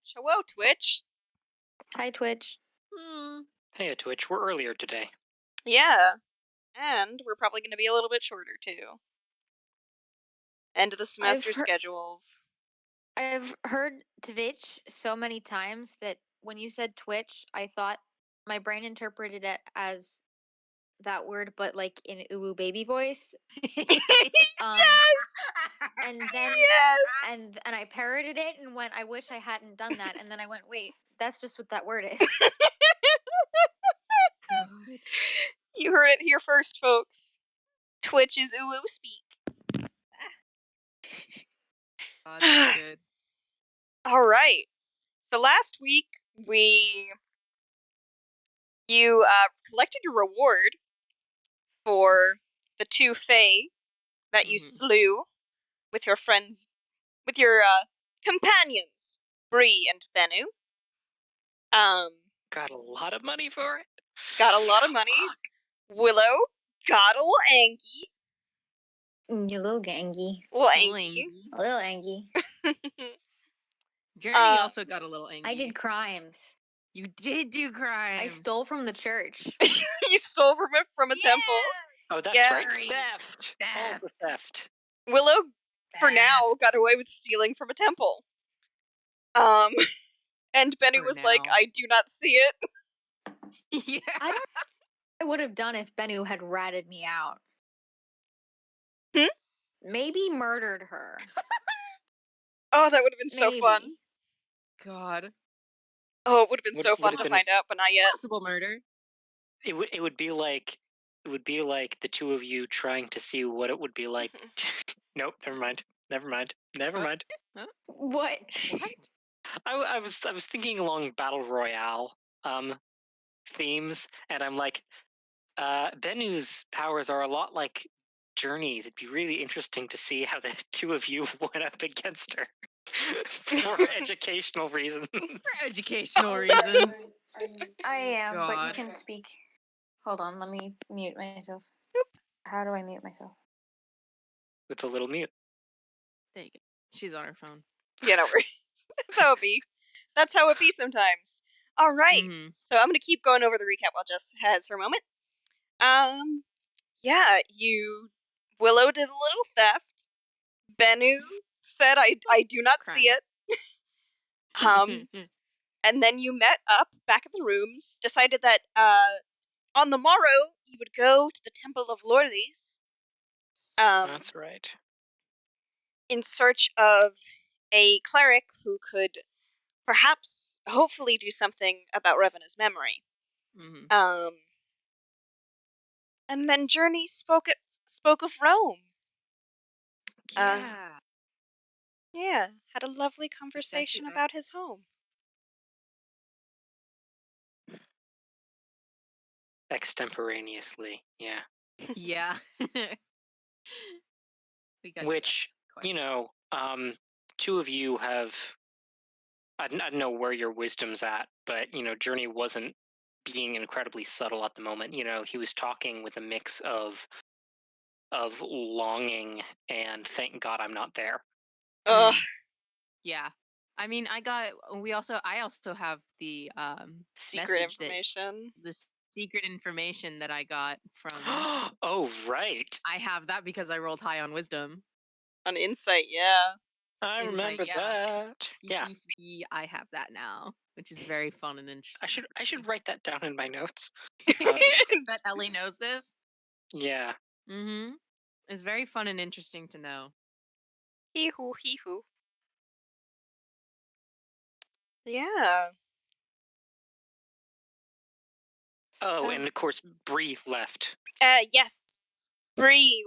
Twitch. Hello, Twitch. Hi, Twitch. Hey, Twitch, we're earlier today. Yeah. And we're probably going to be a little bit shorter, too. End of the semester schedules. I've heard Twitch so many times that when you said Twitch, I thought my brain interpreted it as that word, but like in uwu baby voice. Yes! And then Yes! and I parroted it and went, I wish I hadn't done that. And then I went, wait, that's just what that word is. God. You heard it here first, folks. Twitch is uwu speak. God, that's good. All right. So last week you collected your reward for the two fae that you slew with your friends, with your companions, Bree and Bennu. Got a lot of money for it. Got a lot of money. Willow got a little angy. You little gangy. Little angy. A little angy. Journey also got a little angry. I did crimes. You did do crime. I stole from the church. You stole from a temple. Oh, that's Yeah. right. Theft. All the theft. Willow, for now, got away with stealing from a temple. And Benny was like, I do not see it. Yeah. I don't know what I would have done if Bennu had ratted me out. Maybe murdered her. Oh, that would have been so fun. God. Oh, it would have been so fun to find out, but not yet. Possible murder. It would be like the two of you trying to see what it would be like. Nope, never mind. What? I was thinking along battle royale themes, and I'm like, Bennu's powers are a lot like Journey's. It'd be really interesting to see how the two of you went up against her for educational reasons. For educational reasons. I am, but you God. can speak. Hold on, let me mute myself. How do I mute myself? With a little mute. There you go. She's on her phone. Yeah, no worries. That's how it be sometimes. All right. So I'm going to keep going over the recap while Jess has her moment. Yeah, Willow did a little theft. Bennu said, I do not see it. And then you met up back at the rooms, decided that on the morrow you would go to the Temple of Lorelies. That's right. In search of a cleric who could perhaps, hopefully, do something about Revena's memory. And then Journey spoke of Rome. Yeah. Yeah, had a lovely conversation about his home. Extemporaneously, yeah. Yeah. Which, two of you have, I don't know where your wisdom's at, but, Journey wasn't being incredibly subtle at the moment. He was talking with a mix of longing and thank God I'm not there. Yeah. I mean, I also have the secret information. The secret information that I got from Oh, right. I have that because I rolled high on wisdom. On insight, yeah. I remember that. Yeah. I have that now, which is very fun and interesting. I should write that down in my notes. That Ellie knows this? Yeah. It's very fun and interesting to know. Hee-hoo. Yeah. Oh, and of course, Bree left. Yes. Bree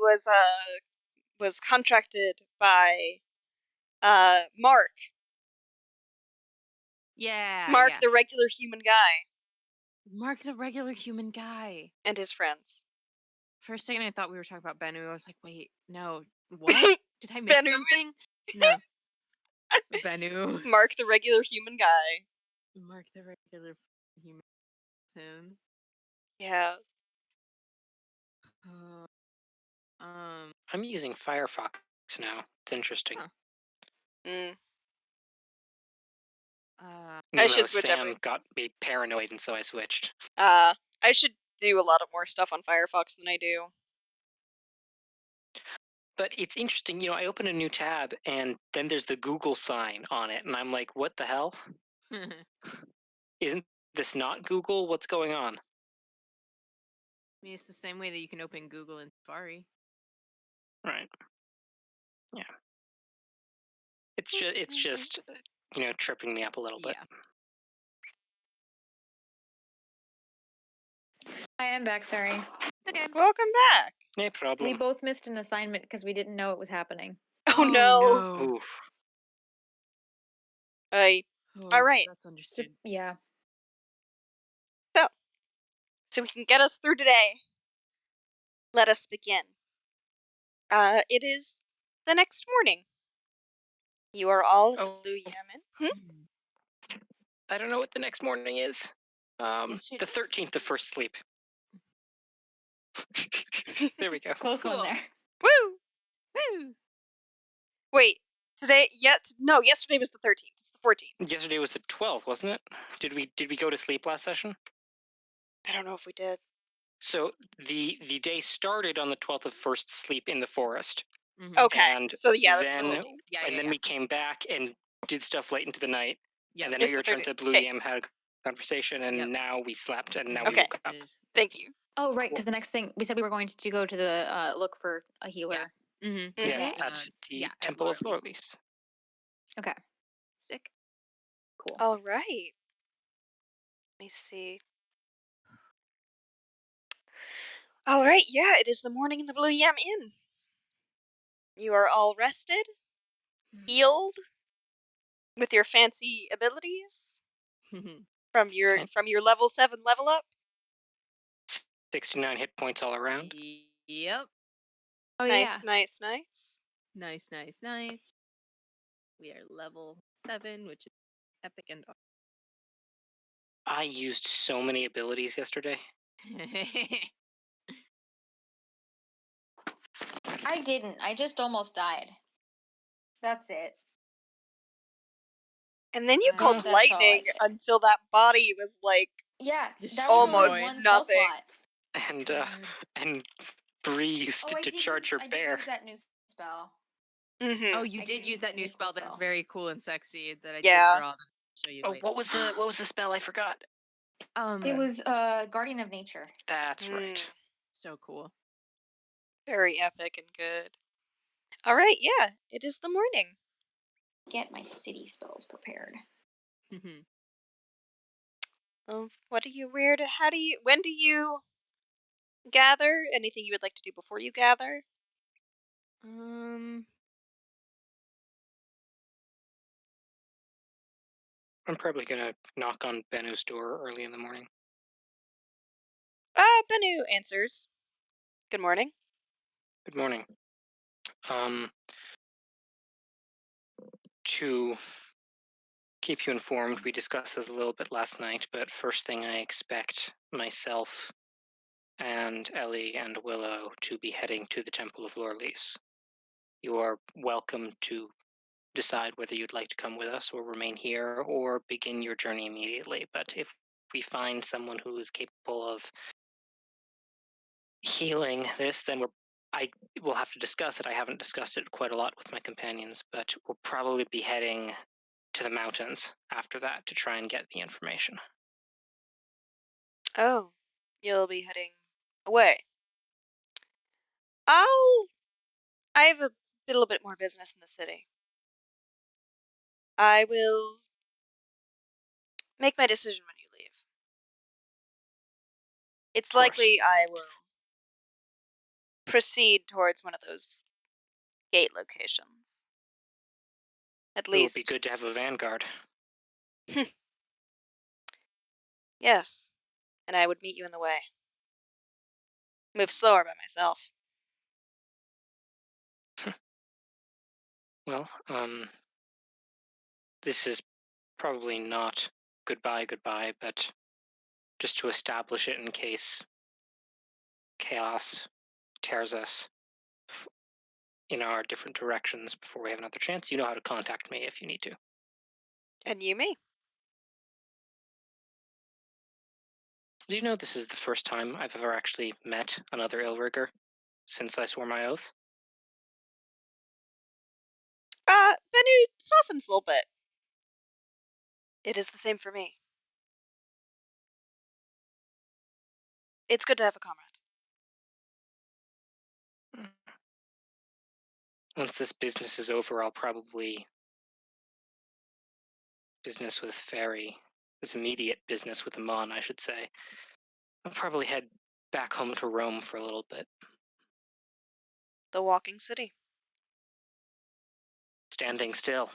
was contracted by Mark. Yeah. Mark, the regular human guy. Mark, the regular human guy. And his friends. For a second, I thought we were talking about Bennu. I was like, wait, no. What? Did I miss something? No. Bennu. Mark, the regular human guy. Mark, the regular human. Yeah. I'm using Firefox now. It's interesting. I should switch Sam every- got me paranoid, and so I switched. I should do a lot of more stuff on Firefox than I do. But it's interesting, I open a new tab, and then there's the Google sign on it, and I'm like, what the hell? Isn't this not Google? What's going on? I mean, it's the same way that you can open Google in Safari. Right. Yeah. It's just tripping me up a little bit. Yeah. I am back, sorry. Okay. Welcome back. No We problem. both missed an assignment because we didn't know it was happening. Oh no. Oof. All right. That's understood. Yeah. So we can get us through today. Let us begin. It is the next morning. You are all at the Oh. Blue Yamen. I don't know what the next morning is. The 13th of first sleep. There we go. Close Cool. one there. Woo! Woo! Wait, yesterday was the 13th. It's the 14th. Yesterday was the 12th, wasn't it? Did we go to sleep last session? I don't know if we did. So the day started on the 12th of first sleep in the forest. Mhm. Okay. And So yeah, that's then the 14th. Yeah, and yeah, then yeah. we came back and did stuff late into the night. Yeah. And then It's we the returned to the 13th. Blue Okay. Yam, had a conversation, and Yep. now we slept, and now Okay. we woke up. Thank you. Oh, right, because the next thing we said we were going to go to the look for a healer. Mm-hmm. Yes, Mhm. at the yeah, at Temple of Lorelei's. Lorelies. Okay, Sick. cool. All right. Let me see. All right. Yeah, it is the morning in the Blue Yam Inn. You are all rested, healed, with your fancy abilities from your level 7 level up. 69 hit points all around. Yep. Oh, Nice, yeah. nice, nice. Nice. We are level 7, which is epic and I used so many abilities yesterday. I didn't. I just almost died. That's it. And then you I- called That's all I lightning did. until that body was like Yeah, that was almost only one spell nothing. slot. And Bree used Oh, it to charge her I did bear. use that new spell. Mm-hmm. Oh, you I did did use use that the new new spell. cool That is spell. very cool and sexy. That I Yeah. did draw. That I'll show you Oh, later. what was the spell? I forgot. It was Guardian of Nature. That's right. so cool. Very epic and good. All right, yeah, it is the morning. Get my city spells prepared. What do you when do you gather? Anything you would like to do before you gather? I'm probably gonna knock on Bennu's door early in the morning. Bennu answers. Good morning. Good morning. To keep you informed, we discussed this a little bit last night, but first thing I expect myself and Ellie and Willow to be heading to the Temple of Lorelies. You are welcome to decide whether you'd like to come with us or remain here or begin your journey immediately. But if we find someone who is capable of healing this, then we'll have to discuss it. I haven't discussed it quite a lot with my companions, but we'll probably be heading to the mountains after that to try and get the information. Oh, you'll be heading away. I have a little bit more business in the city. I will make my decision when you leave. It's likely I will proceed towards one of those gate locations. At It would be least, good to have a vanguard. yes. And I would meet you in the way. Move slower by myself. Well, this is probably not goodbye, but just to establish it in case chaos tears us in our different directions before we have another chance. You know how to contact me if you need to. And you me. Do you know this is the first time I've ever actually met another Illrigger since I swore my oath? Bennu softens a little bit. It is the same for me. It's good to have a comrade. Once this business is over, I'll probably business with Fairy. This immediate business with Amon, I should say. I'll probably head back home to Rome for a little bit. The walking city. Standing still.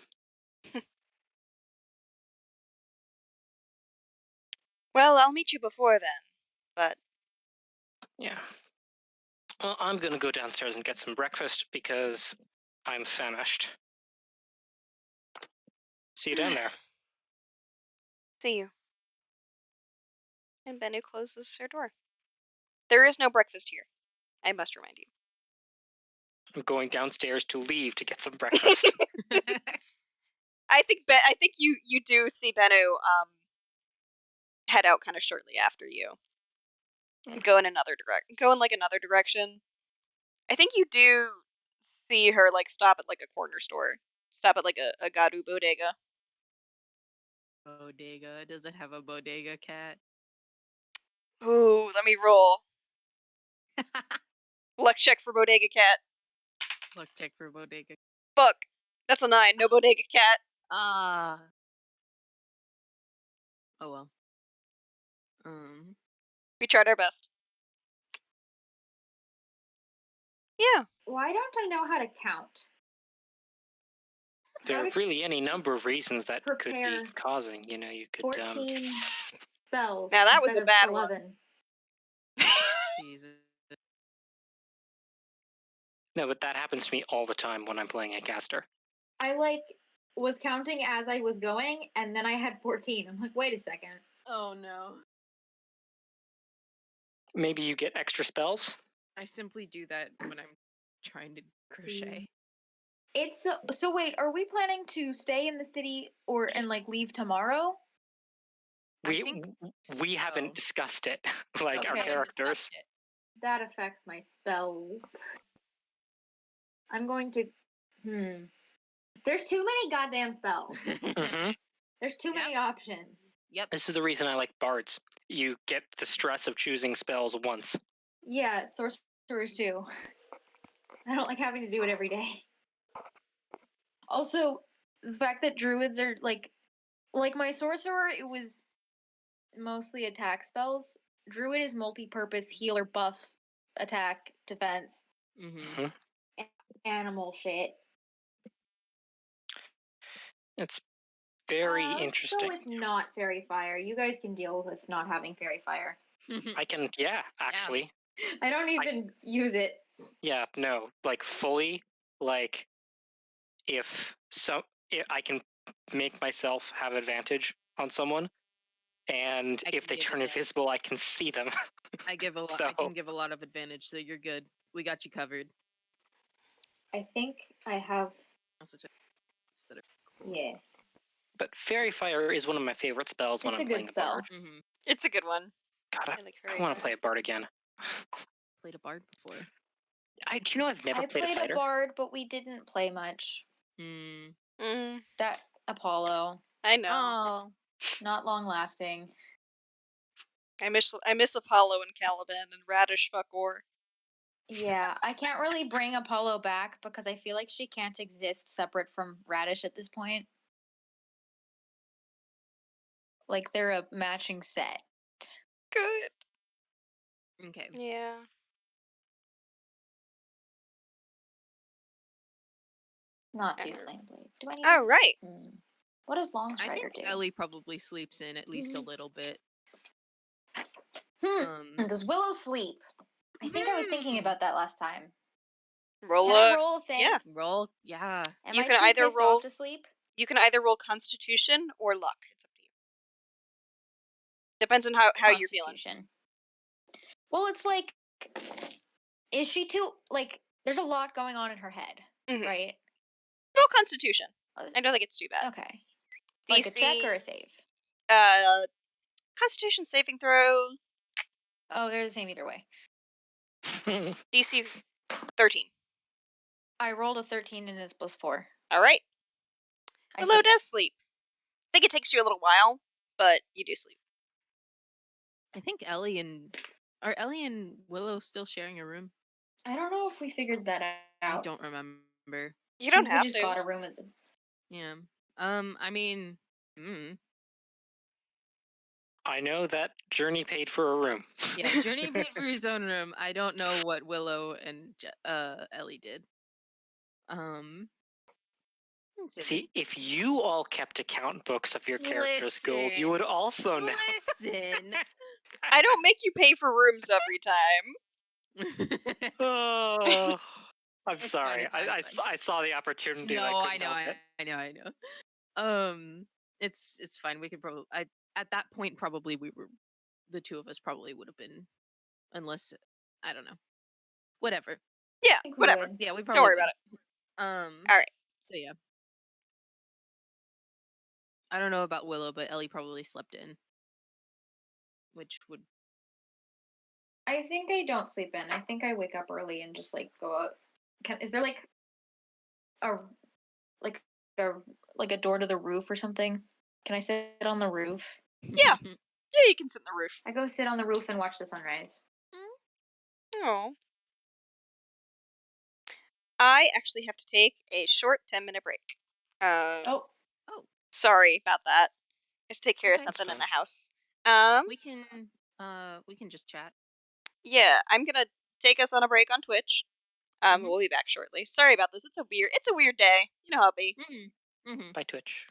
Well, I'll meet you before then, but... Yeah. Well, I'm gonna go downstairs and get some breakfast because I'm famished. See you down there. See you. And Bennu closes her door. There is no breakfast here, I must remind you. I'm going downstairs to leave to get some breakfast. I think you do see Bennu head out kind of shortly after you. Go in another direction. I think you do see her like stop at like a corner store. Stop at like a Garu bodega. Bodega. Does it have a bodega cat? Ooh, let me roll. Luck check for bodega cat. Luck check for bodega. Fuck. That's a 9. No bodega cat. Ah. Oh well. We tried our best. Yeah. Why don't I know how to count? There How are to really any number of reasons that could be prepare causing. You know, you could 14 spells Now that was instead a of bad 11. Jesus. No, but that happens to me all the time when I'm playing a caster. I was counting as I was going, and then I had 14. I'm like, wait a second. Oh no. Maybe you get extra spells? I simply do that when I'm trying to crochet. It's so wait, are we planning to stay in the city and leave tomorrow? We haven't discussed it, like Okay. our characters. That affects my spells. I'm going to There's too many goddamn spells. Mm-hmm. There's too many options. Yep. This is the reason I like bards. You get the stress of choosing spells once. Yeah, sorcerers too. I don't like having to do it every day. Also, the fact that druids are like my sorcerer, it was mostly attack spells. Druid is multi-purpose healer, buff, attack, defense, Mm-hmm. animal shit. It's very Let's interesting. go with not fairy fire. You guys can deal with not having fairy fire. I can, actually. I don't even use it. Yeah, no, like fully, like if I can make myself have advantage on someone, and I if can they give turn it, yeah. invisible, I can see them. I give a lot. I can give a lot of advantage, so you're good. We got you covered. I think I have. Also, that are cool. Yeah. But Fairy Fire is one of my favorite spells when It's I'm a playing good a spell. bard. Mm-hmm. It's a good one. God, I like I Fairy want to Fire. play a bard again. Played a bard before. Do you know I've never I played a played fighter? a bard, but we didn't play much. That Apollo. I know. Oh. Not long lasting. I miss Apollo and Caliban and Radish fuck or. Yeah, I can't really bring Apollo back because I feel like she can't exist separate from Radish at this point. Like they're a matching set. Good. Okay. Yeah. Not do Flameblade. Do I need All right. What does Long I Strider think do? Ellie probably sleeps in at least a little bit. Does Willow sleep? I think I was thinking about that last time. Can I roll a thing? Yeah. Roll, yeah. Am You I can too either pissed roll off to sleep? You can either roll Constitution or Luck. It's up to you. Depends on how you're feeling. Constitution. Well, it's like, is she too There's a lot going on in her head, right? Roll Constitution. I don't think it's too bad. Okay. Like a check or a save? Constitution saving throw. Oh, they're the same either way. DC 13. I rolled a 13 and it's +4. All right. I Willow sleep. does sleep. I think it takes you a little while, but you do sleep. I think Ellie and Willow still sharing a room? I don't know if we figured that out. I don't remember. You don't We have just to. got a room at the. Yeah. I mean, I know that Journey paid for a room. yeah, Journey paid for his own room. I don't know what Willow and Ellie did. Let's See, if you all kept account books of your character's gold, you would also know. Listen. I don't make you pay for rooms every time. Oh, I'm It's sorry. fine, it's fine, it's fine. I saw the opportunity. and No, I couldn't help it. I know. It's fine. We could probably. At that point probably the two of us probably would have been, unless I don't know. Whatever. Yeah, whatever. Yeah, we probably. Don't worry about it. All right. So yeah. I don't know about Willow, but Ellie probably slept in, which would. I think I don't sleep in. I think I wake up early and just like go out. Is there like a a door to the roof or something? Can I sit on the roof? Yeah. Yeah, you can sit on the roof. I go sit on the roof and watch the sunrise. Oh. I actually have to take a short 10-minute break. Oh. Sorry about that. I have to take care of Okay. something in Fine. the house. We can just chat. Yeah, I'm gonna take us on a break on Twitch. Mhm. We'll be back shortly. Sorry about this. It's a weird day. You know how it be. By Twitch.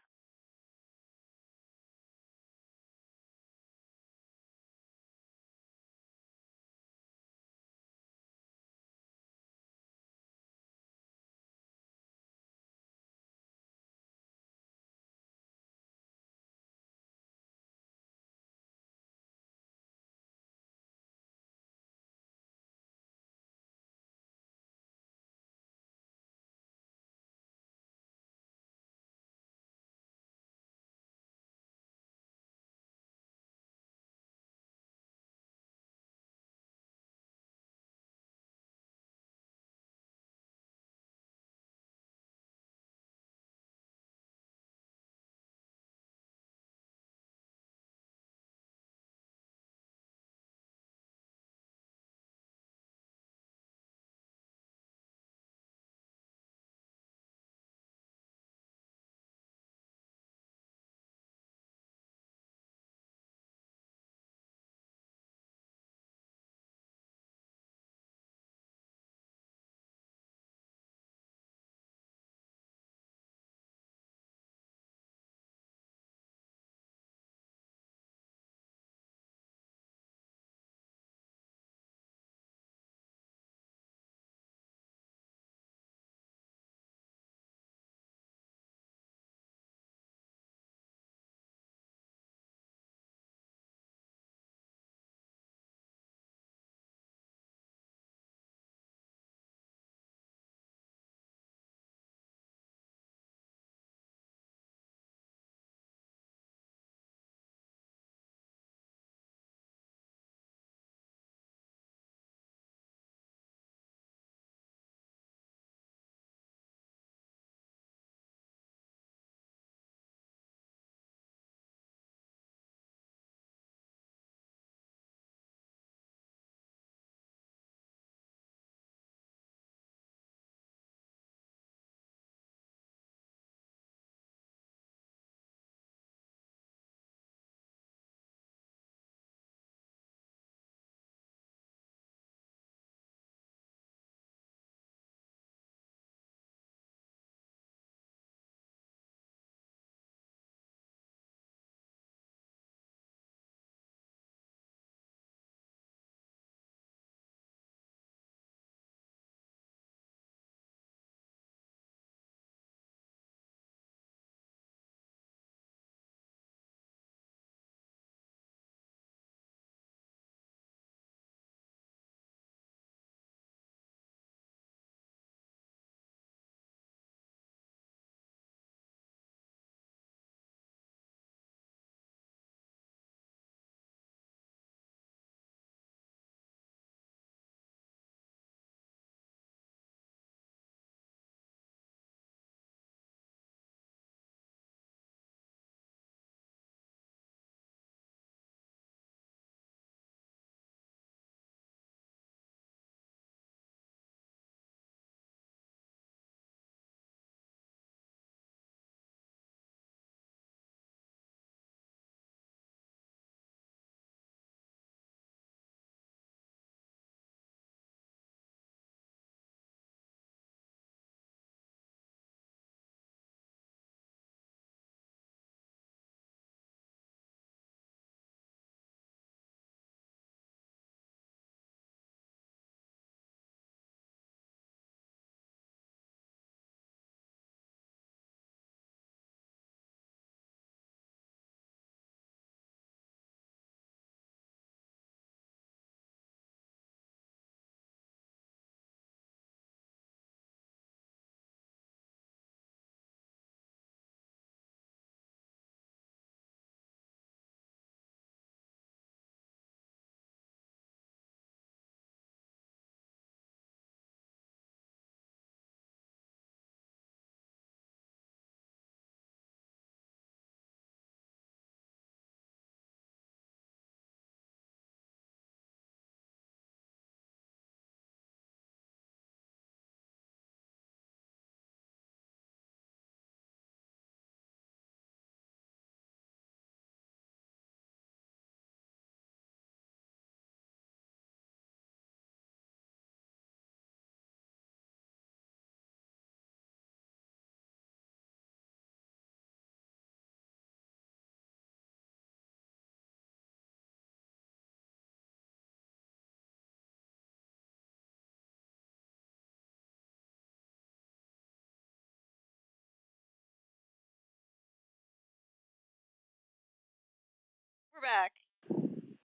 back.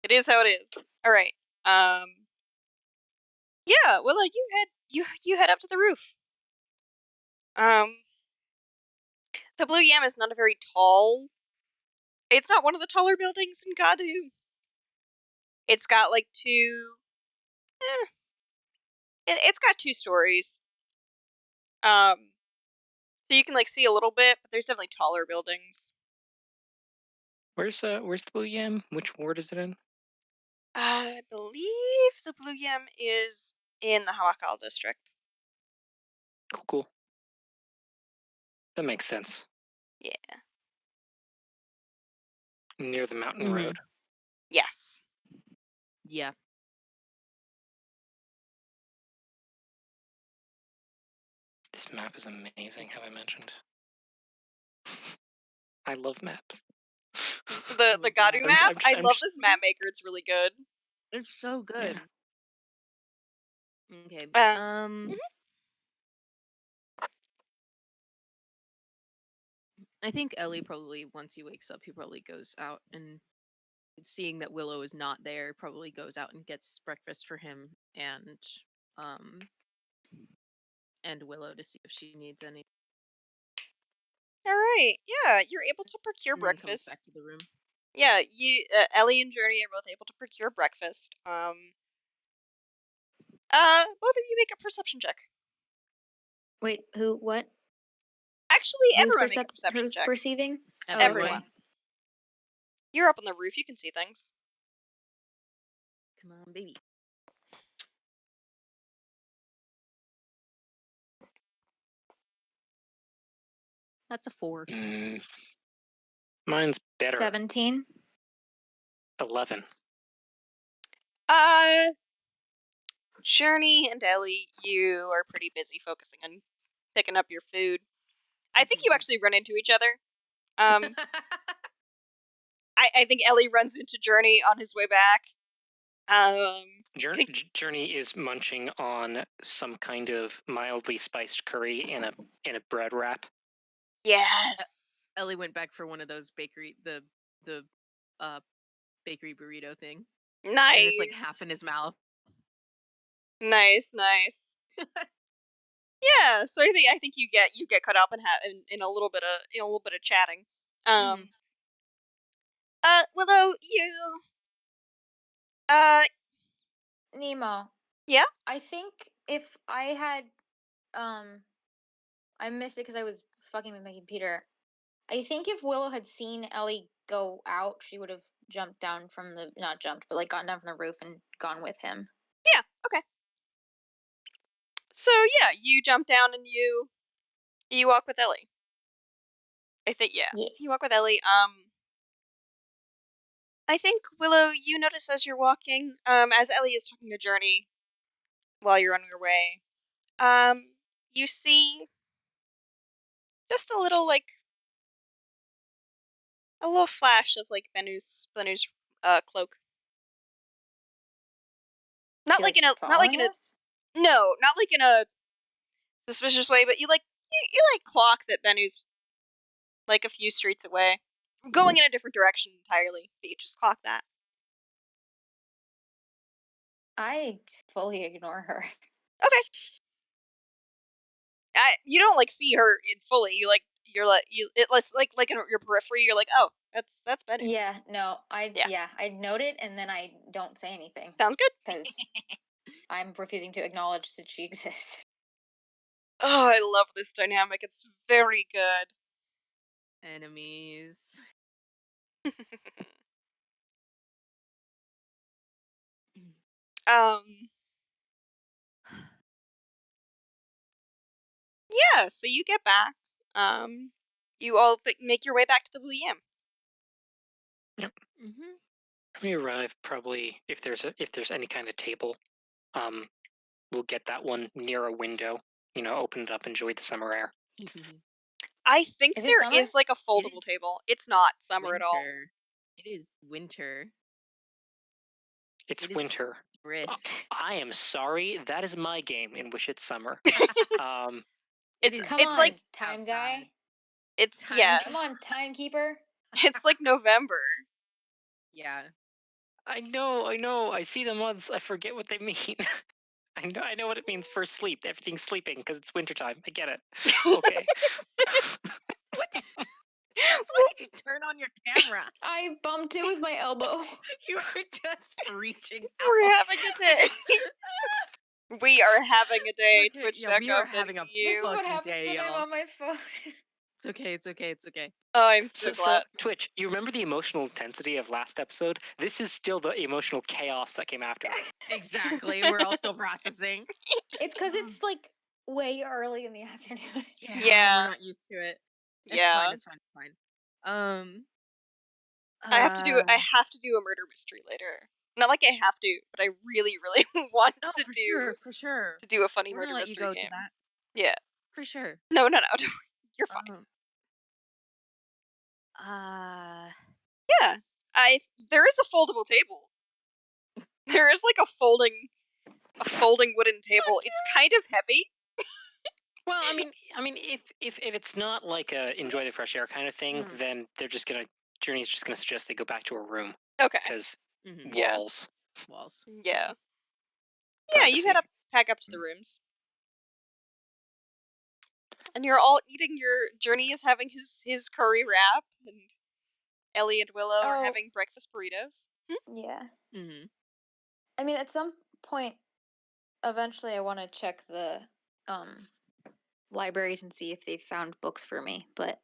It is how it is. All right. Yeah. Well, you head up to the roof. The Blue Yam is not a very tall. It's not one of the taller buildings in Gadu. It's got like two. It's got 2 stories. So you can like see a little bit, but there's definitely taller buildings. Where's the Blue Yam? Which ward is it in? I believe the Blue Yam is in the Hawakal district. Cool. That makes sense. Yeah. Near the mountain Mhm. road. Yes. Yeah. This map is amazing, have I mentioned? I love maps. The love Gadu the map. I I'm love just- this map maker. It's really good. It's so good. Okay. Mhm. I think Ellie probably, once he wakes up, he probably goes out and seeing that Willow is not there, probably goes out and gets breakfast for him and Willow to see if she needs any. All right. Yeah, you're able to procure And then comes breakfast. back to the room. Yeah, Ellie and Journey are both able to procure breakfast. Both of you make a perception check. Wait, who? What? Actually, Who's, everyone make a perception who's check. perceiving? Oh, Everyone. okay. You're up on the roof. You can see things. Come on, baby. That's a 4. Mine's better. 17. 11. Journey and Ellie, you are pretty busy focusing on picking up your food. I think you actually run into each other. I think Ellie runs into Journey on his way back. Journey is munching on some kind of mildly spiced curry in a bread wrap. Yes. Ellie went back for one of those bakery bakery burrito thing. Nice. And it's like half in his mouth. Nice. Yeah, so I think you get caught up in a little bit of chatting. Willow, you Nemo. Yeah? I think if I had, I missed it because I was fucking with my computer. I think if Willow had seen Ellie go out, she would have jumped down from the, not jumped, but like gotten down from the roof and gone with him. Yeah, okay. So yeah, you jump down and you walk with Ellie. I think yeah. You walk with Ellie. I think Willow, you notice as you're walking, as Ellie is talking to Journey while you're on your way, you see just a little flash of like Benu's cloak. Not She, like in a us? no, not like in a suspicious way, but you clock that Benu's like a few streets away, going in a different direction entirely. But you just clock that. I fully ignore her. Okay. You don't like see her in fully. It's like in your periphery. You're like, oh, that's Benu. Yeah, no, I note it and then I don't say anything. Sounds good. Because I'm refusing to acknowledge that she exists. Oh, I love this dynamic. It's very good. Enemies. Yeah, so you get back. You all make your way back to the Blue Yam. Yep. We arrive probably if there's any kind of table, we'll get that one near a window. Open it up, enjoy the summer air. I think Is it there summer? is like a foldable table. It's not summer at all. It is winter. It's It is winter. brisk. I am sorry. That is my game in which it's summer. It's Come it's on, like time outside. guy. it's Time yeah. Come on, timekeeper. It's like November. Yeah. I know. I see them once. I forget what they mean. I know what it means for sleep. Everything's sleeping because it's wintertime. I get it. Okay. What? Just why did you turn on your camera? I bumped it with my elbow. You were just reaching We're out. having a day. We are having a day. okay. Twitch Yeah, we are updating having a This is you. what fucking happens day, when I'm y'all. on my phone. It's okay. It's okay. It's okay. Oh, I'm so So glad. Twitch, you remember the emotional intensity of last episode? This is still the emotional chaos that came after it. Exactly. We're all still processing. It's because it's like way early in the afternoon. Yeah, Yeah. we're not used to it. It's Yeah. fine. It's fine. It's fine. I have to do a murder mystery later. Not like I have to, but I really, really want No, to for sure. to do a funny We're murder gonna let you mystery go game. to that Yeah. for sure. No, don't worry. You're fine. Yeah. There is a foldable table. There is like a folding wooden table. It's kind of heavy. Well, I mean, if it's not like a enjoy the fresh air kind of thing, Mm. then Journey's just gonna suggest they go back to her room Okay. because Yeah. walls. Walls. Yeah. Yeah, you Privacy. head up, pack up to the rooms. And you're all eating Journey is having his curry wrap, and Ellie and Willow are Oh. having breakfast burritos. Yeah. Mm-hmm. I mean, at some point, eventually, I want to check the libraries and see if they've found books for me, but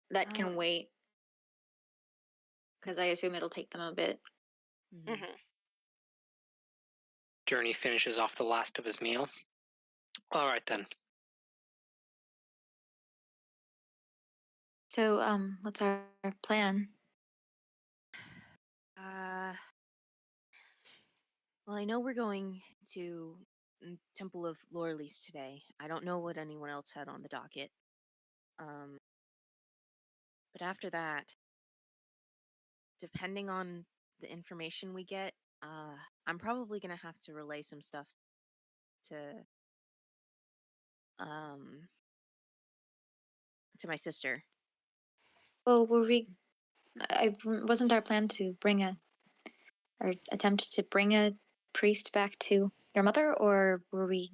that can wait because I assume it'll take them a bit. Mm-hmm. Journey finishes off the last of his meal. All right then. So, what's our plan? Well, I know we're going to Temple of Lorelies today. I don't know what anyone else had on the docket. But after that, depending on the information we get, I'm probably gonna have to relay some stuff to my sister. Well, wasn't our plan to or attempt to bring a priest back to your mother, or were we?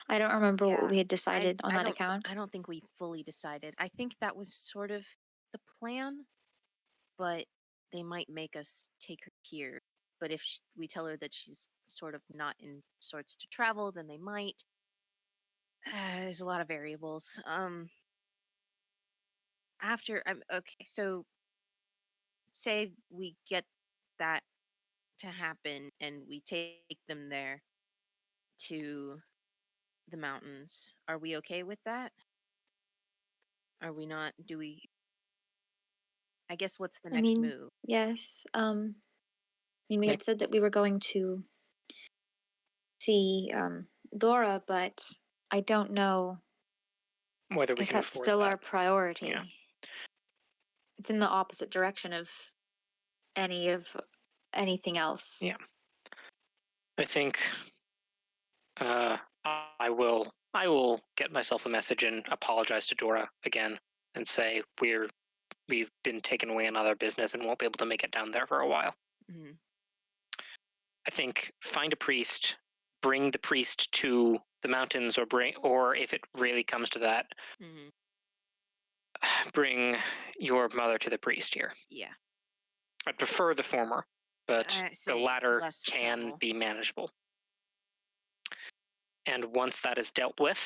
I don't remember what we had decided on that account. I don't think we fully decided. I think that was sort of the plan, but they might make us take her here. But if we tell her that she's sort of not in sorts to travel, then they might. There's a lot of variables. Okay, so say we get that to happen and we take them there to the mountains. Are we okay with that? Are we not? Do we? I guess what's the next move? Yes. We had said that we were going to see Dora, but I don't know Whether we if can that's afford still that. our priority. Yeah. It's in the opposite direction of anything else. Yeah. I think I will get myself a message and apologize to Dora again and say we've been taken away on other business and won't be able to make it down there for a while. Mm-hmm. I think find a priest, bring the priest to the mountains, or if it really comes to that, bring your mother to the priest here. Yeah. I prefer the former, but the latter can travel. be manageable. And once that is dealt with,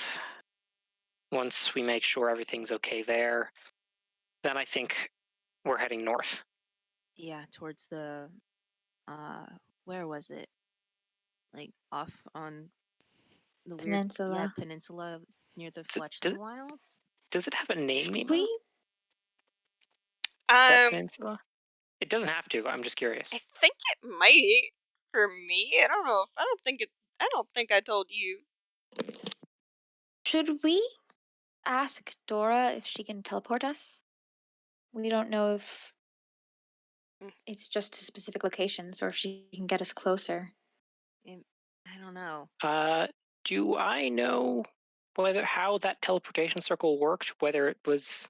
once we make sure everything's okay there, then I think we're heading north. Yeah, towards the where was it? Like off on the Peninsula. peninsula near the Fletchley Wilds. Does it have a name, Nemo? That peninsula? It doesn't have to. I'm just curious. I think it might. For me, I don't know. I don't think I told you. Should we ask Dora if she can teleport us? We don't know if it's just to specific locations or if she can get us closer. I don't know. Do I know how that teleportation circle worked? Whether it was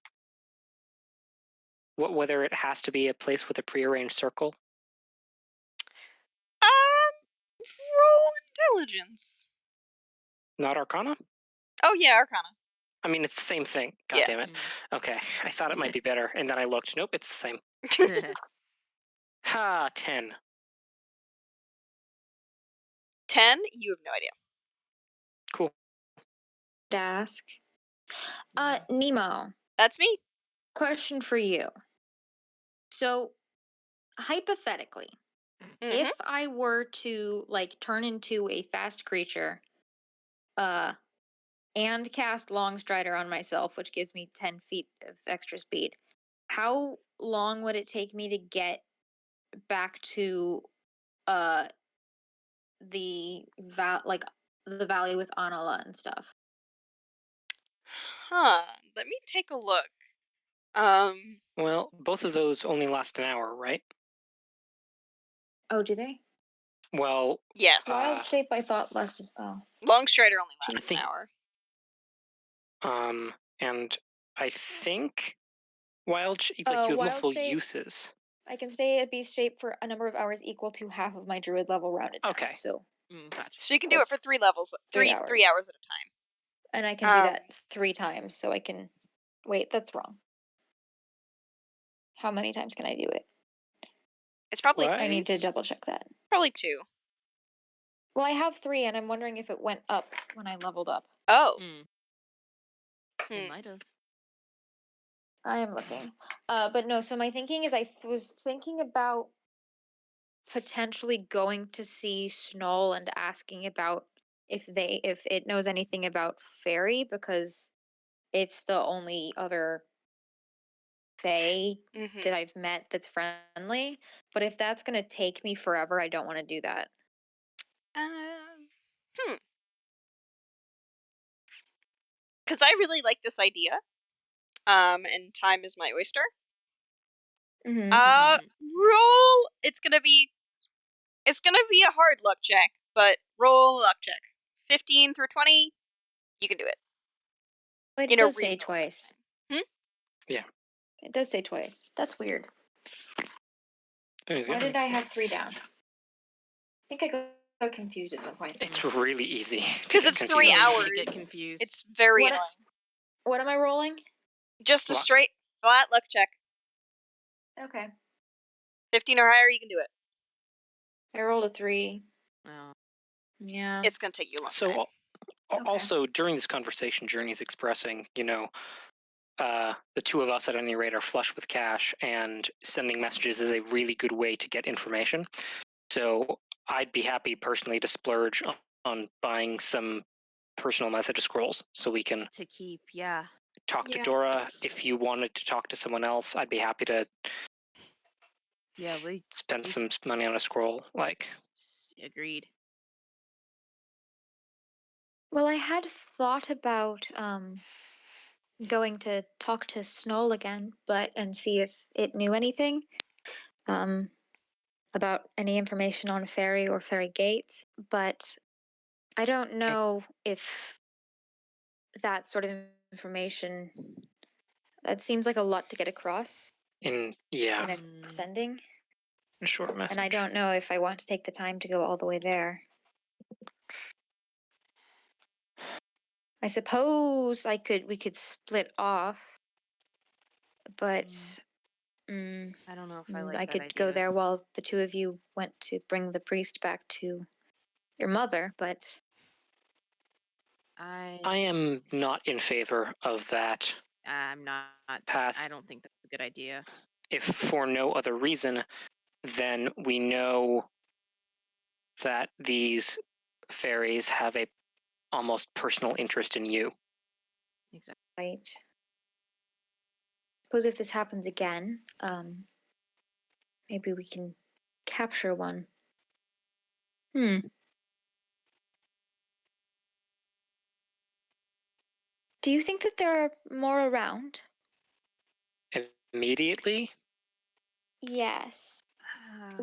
whether it has to be a place with a prearranged circle? Roll intelligence. Not Arcana? Oh yeah, Arcana. I mean, it's the same thing. God Yeah. damn it. Okay, I thought it might be better, and then I looked. Nope, it's the same. Ha, 10. 10? You have no idea. Cool. To ask. Nemo, That's me. question for you. So, hypothetically, Mhm. if I were to like turn into a fast creature, and cast Long Strider on myself, which gives me 10 feet of extra speed, how long would it take me to get back to the the valley with Anala and stuff? Huh. Let me take a look. Well, both of those only last an hour, right? Oh, do they? Well, Yes. Wild shape I thought lasted. Oh, Long Strider only I lasts think- an hour. and I think wild shape, like you have wild multiple shape. uses. I can stay at beast shape for a number of hours equal to half of my druid level rounded time. Okay. So, Gotcha. So you can do it That's for 3 levels, 3 3 hours at a time. and I can do that 3 times. So I can. Wait, that's wrong. How many times can I do it? It's probably I need to double check that. probably 2. Well, I have 3, and I'm wondering if it went up when I leveled up. Oh. It might have. I am looking. But no, so my thinking is was thinking about potentially going to see Snoll and asking about if it knows anything about fairy, because it's the only other fae Mhm. that I've met that's friendly. But if that's gonna take me forever, I don't want to do that. Because I really like this idea. And time is my oyster. Mm-hmm. Roll. It's gonna be a hard luck check, but roll a luck check. 15 through 20, you can do it. It In a does say reasonable twice. Yeah. It does say twice. That's weird. Why did I have 3 down? I think I got confused at some point. It's really easy. Because it's 3 hours. To get confused. It's very What- annoying. What am I rolling? Just a Luck. straight flat luck check. Okay. 15 or higher, you can do it. I rolled a 3. Oh. Yeah. It's gonna take you a long time. So, Okay. also during this conversation, Journey's expressing, the two of us at any rate are flush with cash, and sending messages is a really good way to get information. So I'd be happy personally to splurge on buying some personal message scrolls so we can To keep, yeah. talk to Yeah. Dora. If you wanted to talk to someone else, I'd be happy to Yeah, we spend some money on a scroll. agreed. Well, I had thought about going to talk to Snoll again, and see if it knew anything about any information on Fairy or Fairy Gates, but I don't know if that sort of information, that seems like a lot to get across in in a sending, a short message. and I don't know if I want to take the time to go all the way there. I suppose we could split off, but I don't know if I like I that could idea. go there while the two of you went to bring the priest back to your mother, but I am not in favor of that I'm not. path. I don't think that's a good idea. If for no other reason than we know that these fairies have a almost personal interest in you. Exactly. right. Suppose if this happens again, maybe we can capture one. Do you think that there are more around? Immediately? Yes.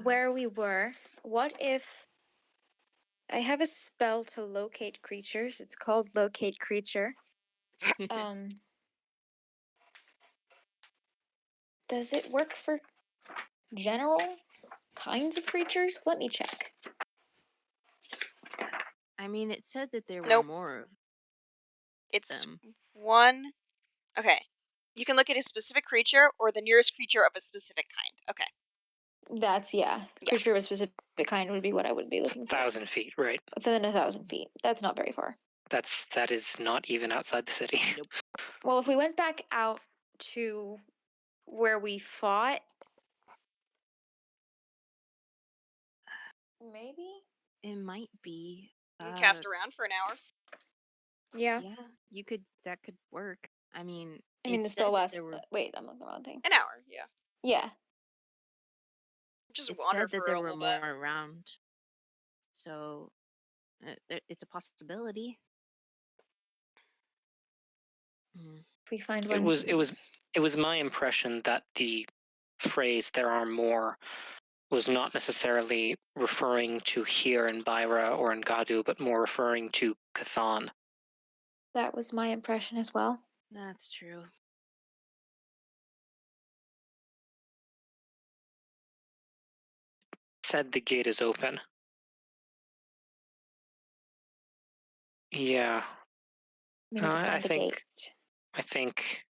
Where we were, what if I have a spell to locate creatures? It's called Locate Creature. Does it work for general kinds of creatures? Let me check. I mean, it said that there were Nope. more of It's them. one. Okay. You can look at a specific creature or the nearest creature of a specific kind. Okay. That's, yeah. Yeah. Creature of a specific kind would be what I would be It's looking for. 1,000 feet, right? Within 1,000 feet. That's not very far. That is not even outside the city. Nope. Well, if we went back out to where we fought, maybe? It might be. You can cast around for an hour. Yeah. Yeah, you could. That could work. I mean, I mean, it the said spell that lasts. there were. Wait, I'm looking at the wrong thing. An hour, yeah. Yeah. Just It wander said that for there a were little more bit. around. So, it's a possibility. Mm. If we find It one. was my impression that the phrase "there are more" was not necessarily referring to here in Byra or in Gadu, but more referring to Chthon. That was my impression as well. That's true. Said the gate is open. Yeah, We need to I find the think gate. I think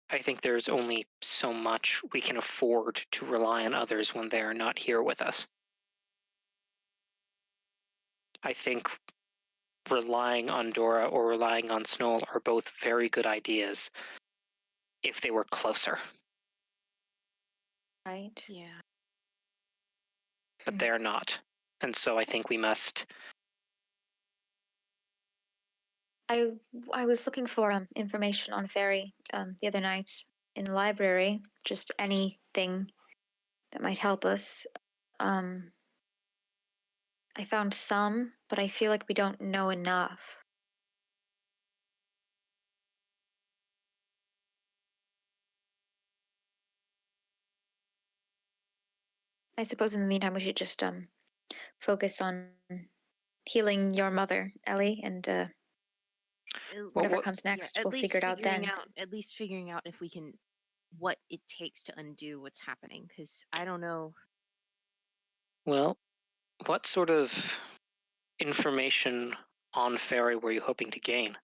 I think there's only so much we can afford to rely on others when they are not here with us. I think relying on Dora or relying on Snow are both very good ideas if they were closer, Right. Yeah. but they're not. And so I think we must. I was looking for information on fairy the other night in the library. Just anything that might help us. I found some, but I feel like we don't know enough. I suppose in the meantime we should just focus on healing your mother, Ellie, and whatever what- comes Yeah, next, at we'll least figure it out figuring then. out. At least figuring out if we can, what it takes to undo what's happening. Because I don't know. Well, what sort of information on Fairy were you hoping to gain?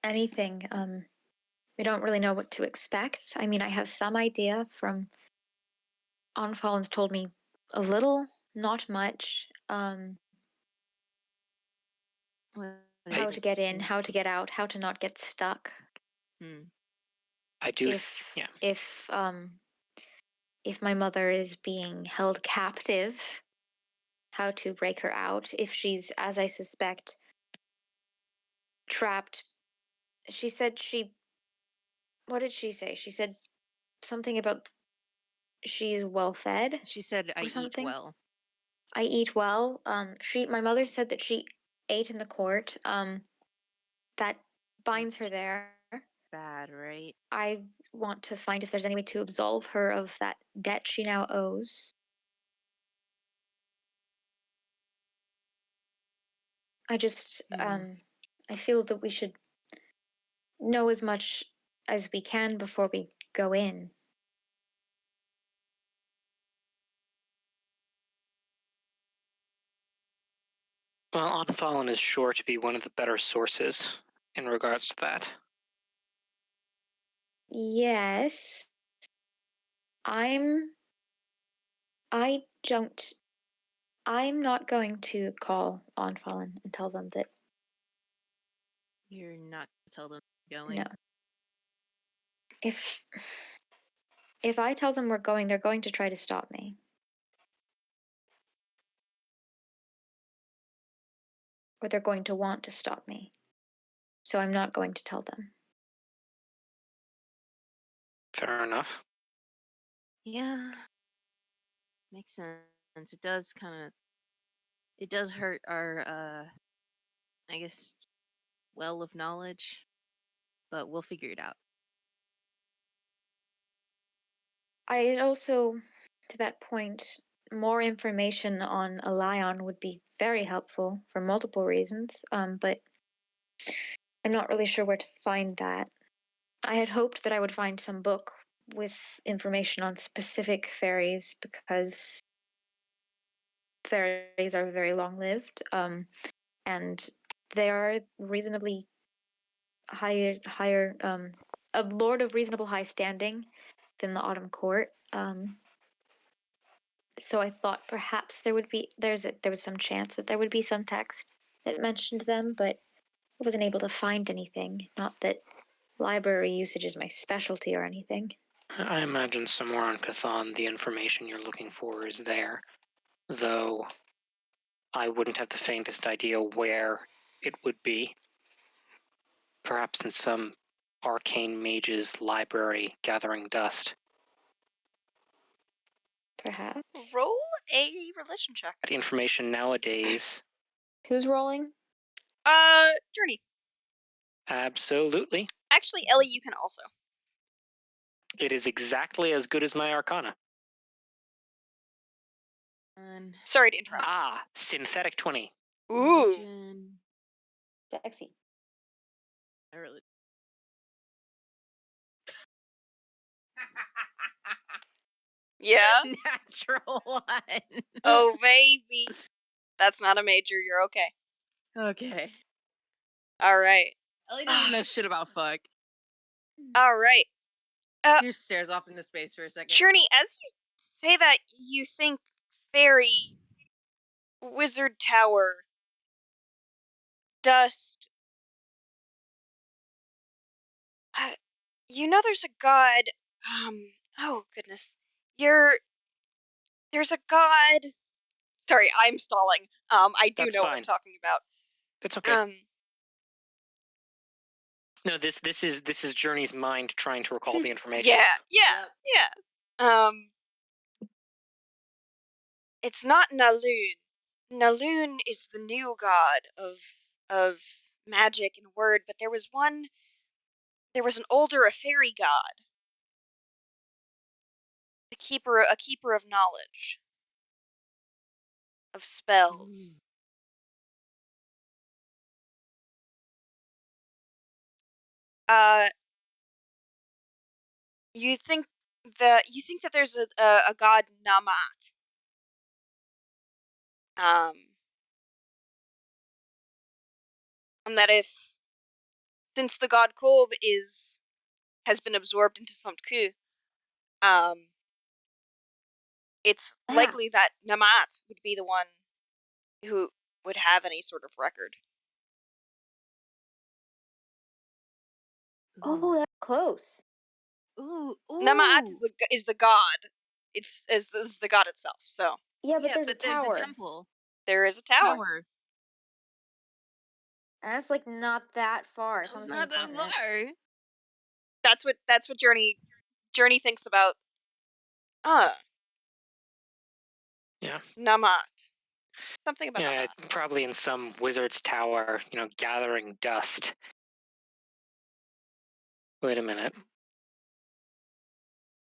Anything. We don't really know what to expect. I mean, I have some idea from Onfallen's told me a little, not much. What How is to it? get in, how to get out, how to not get stuck. Hmm. I do. If Yeah. if my mother is being held captive, how to break her out. If she's, as I suspect, trapped. She said she. What did she say? She said something about she's well fed She said, "I or eat something. well." I eat well. My mother said that she ate in the court. That binds her That's there. bad, right? I want to find if there's any way to absolve her of that debt she now owes. I just, I feel that we should know as much as we can before we go in. Well, Unfallen is sure to be one of the better sources in regards to that. Yes. I'm. I don't. I'm not going to call Onfallen and tell them that. You're not to tell them going. No. If I tell them we're going, they're going to try to stop me. Or they're going to want to stop me. So I'm not going to tell them. Fair enough. Yeah, makes sense. It does kind of. It does hurt our, I guess, well of knowledge, but we'll figure it out. I also, to that point, more information on a lion would be very helpful for multiple reasons, but I'm not really sure where to find that. I had hoped that I would find some book with information on specific fairies because fairies are very long-lived, and they are reasonably higher, a lord of reasonable high standing than the Autumn Court. So I thought perhaps there was some chance that there would be some text that mentioned them, but I wasn't able to find anything. Not that library usage is my specialty or anything. I imagine somewhere on Chthon the information you're looking for is there, though I wouldn't have the faintest idea where it would be. Perhaps in some arcane mage's library gathering dust. Perhaps. Roll a religion check. That information nowadays. Who's rolling? Journey. Absolutely. Actually, Ellie, you can also. It is exactly as good as my Arcana. Sorry to interrupt. Synthetic 20. Ooh. Religion. Sexy. I really. Yeah? Natural one. Oh, baby. That's not a major. You're okay. Okay. All right. Ellie doesn't know shit about fuck. All right. He just stares off into space for a second. Journey, as you say that, you think fairy, wizard tower, dust. You know there's a god. Oh, goodness. There's a god. Sorry, I'm stalling. I do That's know what I'm fine. talking about. It's okay. No, this is Journey's mind trying to recall the information. Yeah. It's not Naloon. Naloon is the new god of magic and word, but there was an older, a fairy god. A keeper of knowledge. Of spells. You think that there's a god Namat. And that since the god Kolb has been absorbed into Somtku, it's likely that Namat would be the one who would have any sort of record. Oh, that's close. Ooh. Namat is the god. It's the god itself. So yeah, but there's a tower. There's a temple. There is a tower. And that's like not that far. It's It's on the not same that continent. far. That's what Journey thinks about. Yeah. Namat. Something about Yeah, Namat. probably in some wizard's tower, gathering dust. Wait a minute.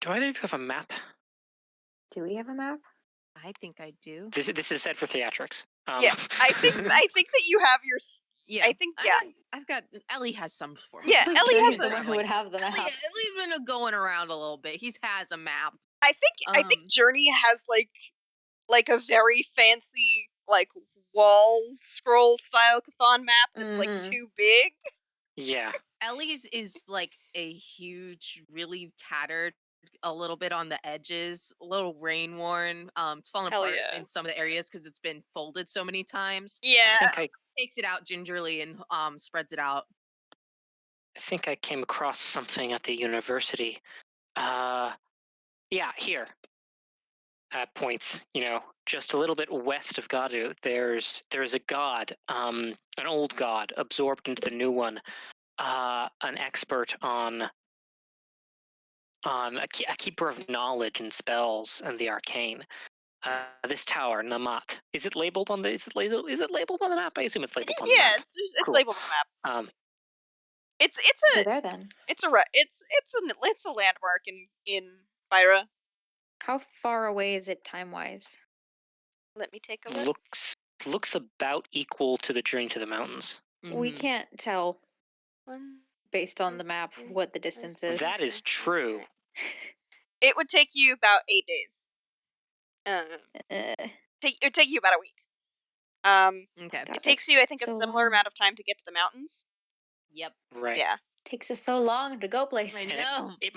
Do either of you have a map? Do we have a map? I think I do. This is set for theatrics. Yeah, I think that you have your. Yeah, I think I've got. Ellie has some for me. Yeah, Ellie has the one who would have the map. Ellie's been going around a little bit. He has a map. I think Journey has like a very fancy wall scroll style Chthon map that's too big. Yeah. Ellie's is like a huge, really tattered, a little bit on the edges, a little rain worn. It's fallen apart in some of the areas because it's been folded so many times. Yeah. Takes it out gingerly and spreads it out. I think I came across something at the university. Yeah, here. Points, just a little bit west of Gadu. There's a god, an old god, absorbed into the new one. An expert on a keeper of knowledge and spells and the arcane. This tower, Namat. Is it labeled on the? Is it labeled on the map? I assume it's labeled on the map. Yeah, it's Cool. labeled on the map. It's a there then. It's a landmark in Byra. How far away is it time wise? Let me take a look. Looks about equal to the journey to the mountains. We Mhm. can't tell One, based on two, the map three, what the distance is. That is true. It would take you about 8 days. It would take you about a week. Okay. God, It takes that's you, I think, a so similar long. amount of time to get to the mountains. Yep. Right. Yeah. Takes us so long to go places. I And know. it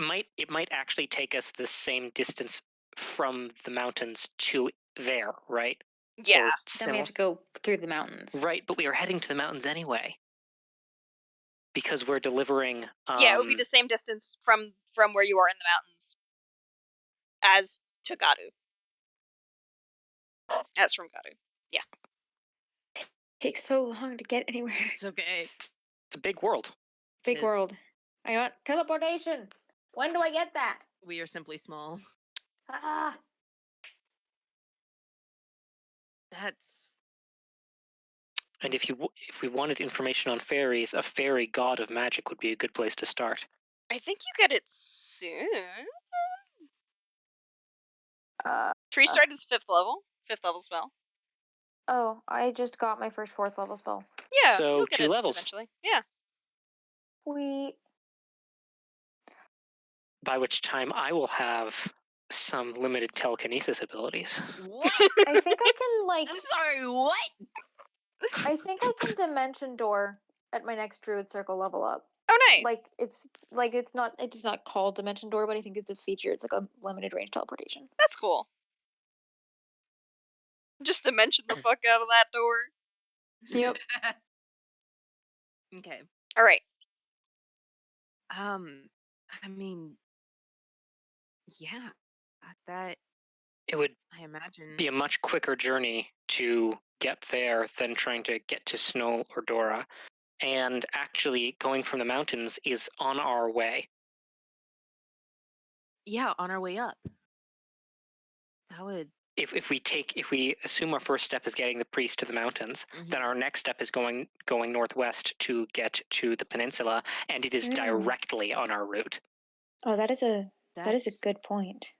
might actually take us the same distance from the mountains to there, right? Yeah. Or Then we similar. have to go through the mountains. Right, but we are heading to the mountains anyway. Because we're delivering Yeah, it would be the same distance from where you are in the mountains as to Gadu. As from Gadu. Yeah. Takes so long to get anywhere. It's okay. it's a big world. Big is. world. I want teleportation. When do I get that? We are simply small. Ah. That's And if we wanted information on fairies, a fairy god of magic would be a good place to start. I think you get it soon. Tree Uh, Stride is 5th level. 5th level spell. Oh, I just got my first 4th level spell. Yeah, So, you'll get 2 it levels. eventually. Yeah. We. By which time I will have some limited telekinesis abilities. what? I think I can like. I'm sorry. What? I think I can dimension door at my next druid circle level up. Oh, nice. It's not called dimension door, but I think it's a feature. It's like a limited range teleportation. That's cool. Just to mention the fuck out of that door. Yep. Okay. All right. I mean, yeah, that It would I imagine. be a much quicker journey to get there than trying to get to Snow or Dora. And actually, going from the mountains is on our way. Yeah, on our way up. That would. If we assume our first step is getting the priest to the mountains, then our next step is going northwest to get to the peninsula, and it is directly on our route. Oh, that is a That's good point.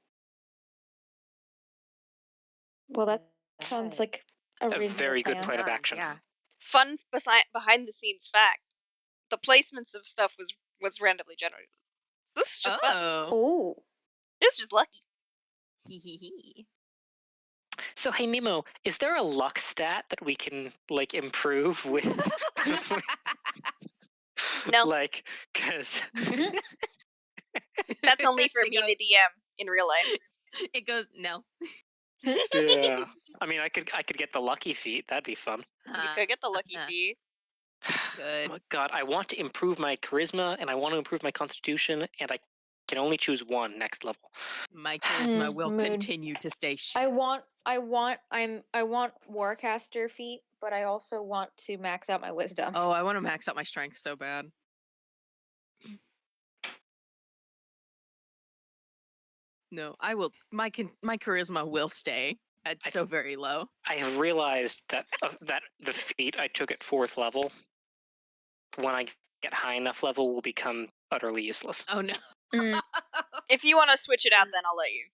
Well, that sounds like a reasonable very good plan. plan of does, action. Yeah. Fun behind the scenes fact: the placements of stuff was randomly generated. This is just fun. Oh. It's just lucky. Hee. So hey Nemo, is there a luck stat that we can like improve with? No. Like, because That's only for It me, goes- the DM, in real life. It goes no. yeah. I mean, I could get the lucky feat. That'd be fun. You could get the lucky fee. Good. Oh my God, I want to improve my charisma and I want to improve my constitution, and I can only choose one next level. My charisma will Mood. continue to stay shit. I want Warcaster feat, but I also want to max out my wisdom. Oh, I want to max out my strength so bad. No, I will. My charisma will stay at so very low. I have realized that that the feat I took at 4th level, when I get high enough level, will become utterly useless. Oh no. If you want to switch it out, then I'll let you.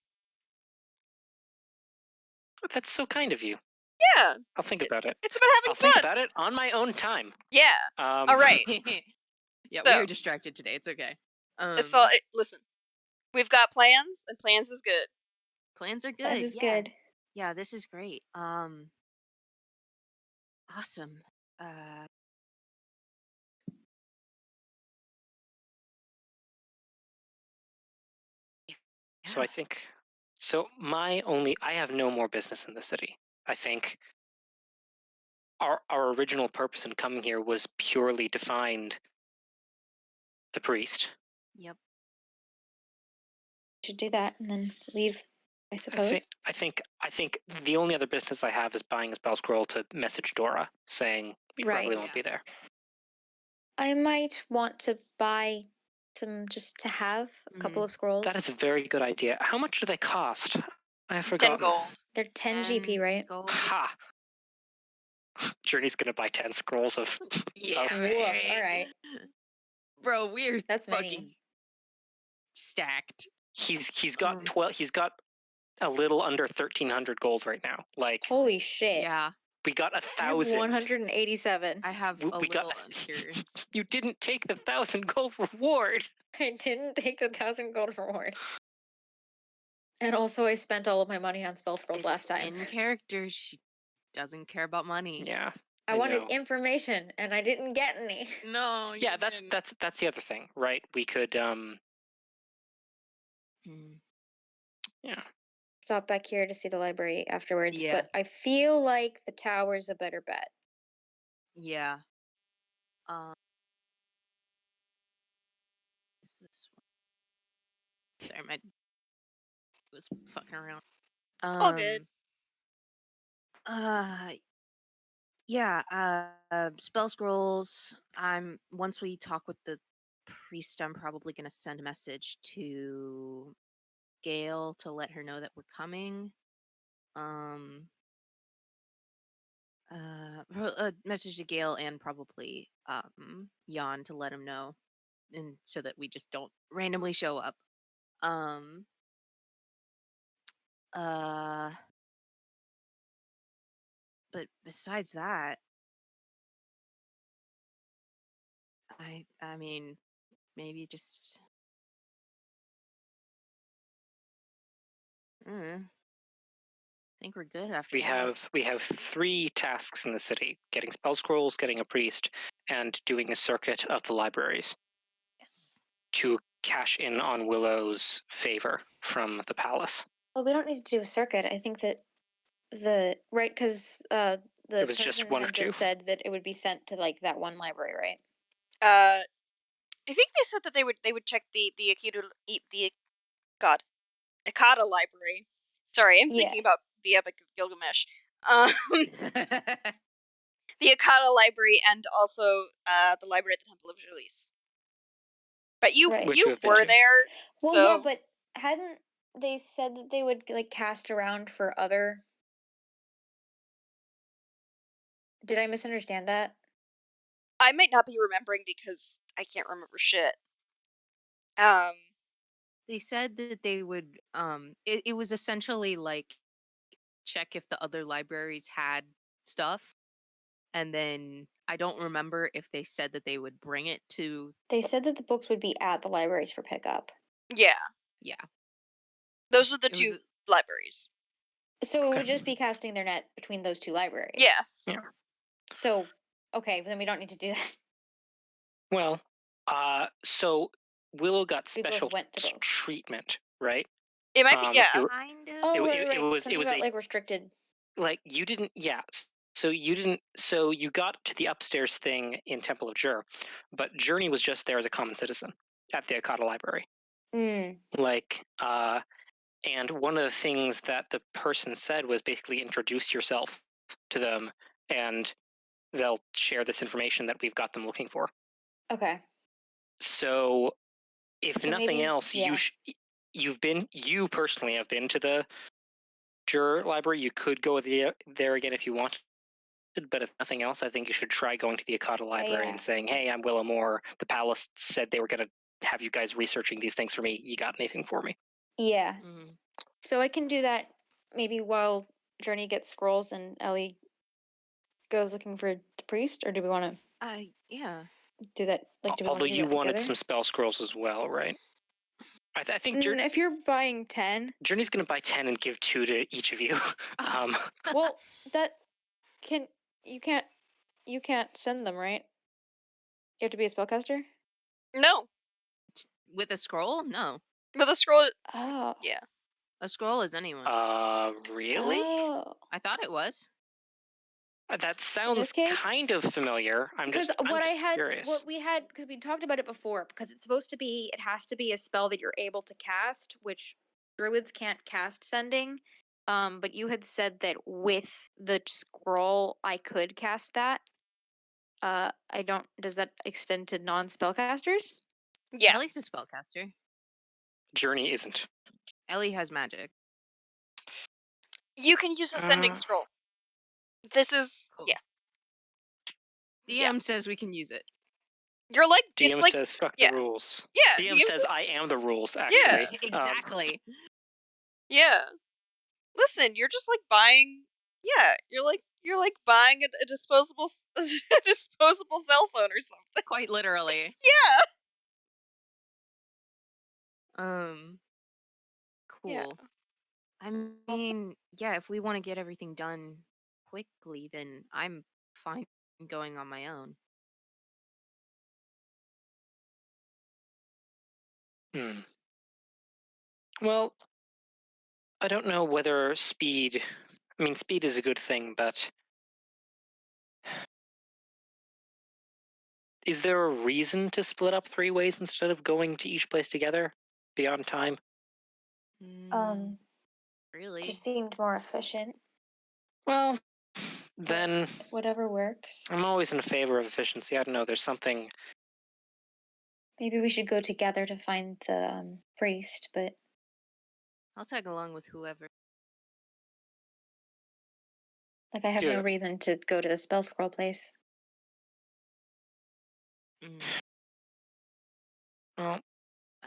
That's so kind of you. Yeah. I'll think about it. It's about having I'll fun. think about it on my own time. Yeah. All right. Yeah, So- we are distracted today. It's okay. It's all. Listen, we've got plans, and plans is good. Plans are good. This is yeah. good. Yeah, this is great. Awesome. So I think, I have no more business in the city. I think our original purpose in coming here was purely to find the priest. Yep. Should do that and then leave, I suppose. I think the only other business I have is buying a spell scroll to message Dora saying we Right. probably won't be there. I might want to buy some just to have a couple of scrolls. That is a very good idea. How much do they cost? I forgot. 10 gold. They're 10 GP, right? Gold. Ha! Journey's gonna buy 10 scrolls of. Yeah. of- Woof, all right. Bro, we're That's fucking many. stacked. He's got Um, 12. He's got a little under 1,300 gold right now. Like, Holy shit. Yeah, we got I have 1,000. 187. I have a We got little under. You didn't take the 1,000 gold reward. I didn't take the 1,000 gold reward. And also, I spent all of my money on spell scrolls It's last time. in character. She doesn't care about money. Yeah. I wanted know. information, and I didn't get any. No. Yeah, that's the other thing, right? We could yeah. Stop back here to see the library afterwards, Yeah. but I feel like the tower's a better bet. Yeah. Is this one? Sorry, my was fucking around. All good. Yeah, spell scrolls. Once we talk with the priest, I'm probably gonna send a message to Gail to let her know that we're coming. A message to Gail and probably Jan to let him know, and so that we just don't randomly show up. But besides that, I mean, maybe just I think we're good after that. We have 3 tasks in the city: getting spell scrolls, getting a priest, and doing a circuit of the libraries Yes. to cash in on Willow's favor from the palace. Well, we don't need to do a circuit. I think that because the It was just person one had of just 2. said that it would be sent to like that one library, right? I think they said that they would check the Akata library. Sorry, I'm thinking about the Epic of Gilgamesh. The Akata library and also the library at the Temple of Lorelies. But you Right. Which you you have been were to. there. Well, so yeah, but hadn't they said that they would like cast around for other? Did I misunderstand that? I might not be remembering because I can't remember shit. They said that they would it was essentially like check if the other libraries had stuff, and then I don't remember if they said that they would bring it to. They said that the books would be at the libraries for pickup. Yeah, Yeah, those are the it was 2 libraries. So it would just be casting their net between those 2 libraries. Yes. Yeah. So, okay, then we don't need to do that. Well, so Willow got We both special went to both. treatment, right? It might be, yeah. kind of. Oh, it- right. it was- Something it was about a- like restricted. Like, you didn't, yeah. So you got to the upstairs thing in Temple of Jur, but Journey was just there as a common citizen at the Akata library. Like, and one of the things that the person said was basically introduce yourself to them, and they'll share this information that we've got them looking for. Okay. So, if So nothing maybe- else, yeah. you personally have been to the Jur library. You could go there again if you wanted, but if nothing else, I think you should try going to the Akata library and saying, "Hey, I'm Willow Moore. The palace said they were going to have you guys researching these things for me. You got anything for me?" Yeah. Mhm. So I can do that maybe while Journey gets scrolls and Ellie goes looking for the priest, or do we want Yeah. to do that? Like, do we Although want to do you that wanted together? some spell scrolls as well, right? I think If you're buying 10, Journey's going to buy 10 and give 2 to each of you. well, that you can't send them, right? You have to be a spellcaster. No, With a scroll? No. with a scroll. Oh. Yeah. A scroll is anyone. Really? Oh. I thought it was. That sounds case? kind of familiar. Because curious. what we had, because we talked about it before, because it has to be a spell that you're able to cast, which druids can't cast sending. But you had said that with the scroll, I could cast that. Does that extend to non-spellcasters? Yes. Ellie's a spellcaster. Journey isn't. Ellie has magic. You can use a sending scroll. This is Cool. yeah. DM says we can use it. You're like DM it's like says fuck yeah. the rules. Yeah. DM says I am the rules. Actually, Yeah. Exactly. Yeah. Listen, you're just like buying. Yeah, you're like buying a disposable a disposable cell phone or something. Quite literally. Yeah. Yeah. Cool. I mean, yeah, if we want to get everything done quickly, then I'm fine going on my own. Hmm. Well, I don't know whether speed. I mean, speed is a good thing, but is there a reason to split up 3 ways instead of going to each place together beyond time? Um, Really? just seemed more efficient. Well, but then whatever works. I'm always in favor of efficiency. I don't know. There's something. Maybe we should go together to find the priest, but I'll tag along with whoever. like I have no Good. reason to go to the spell scroll place. Mm. Well,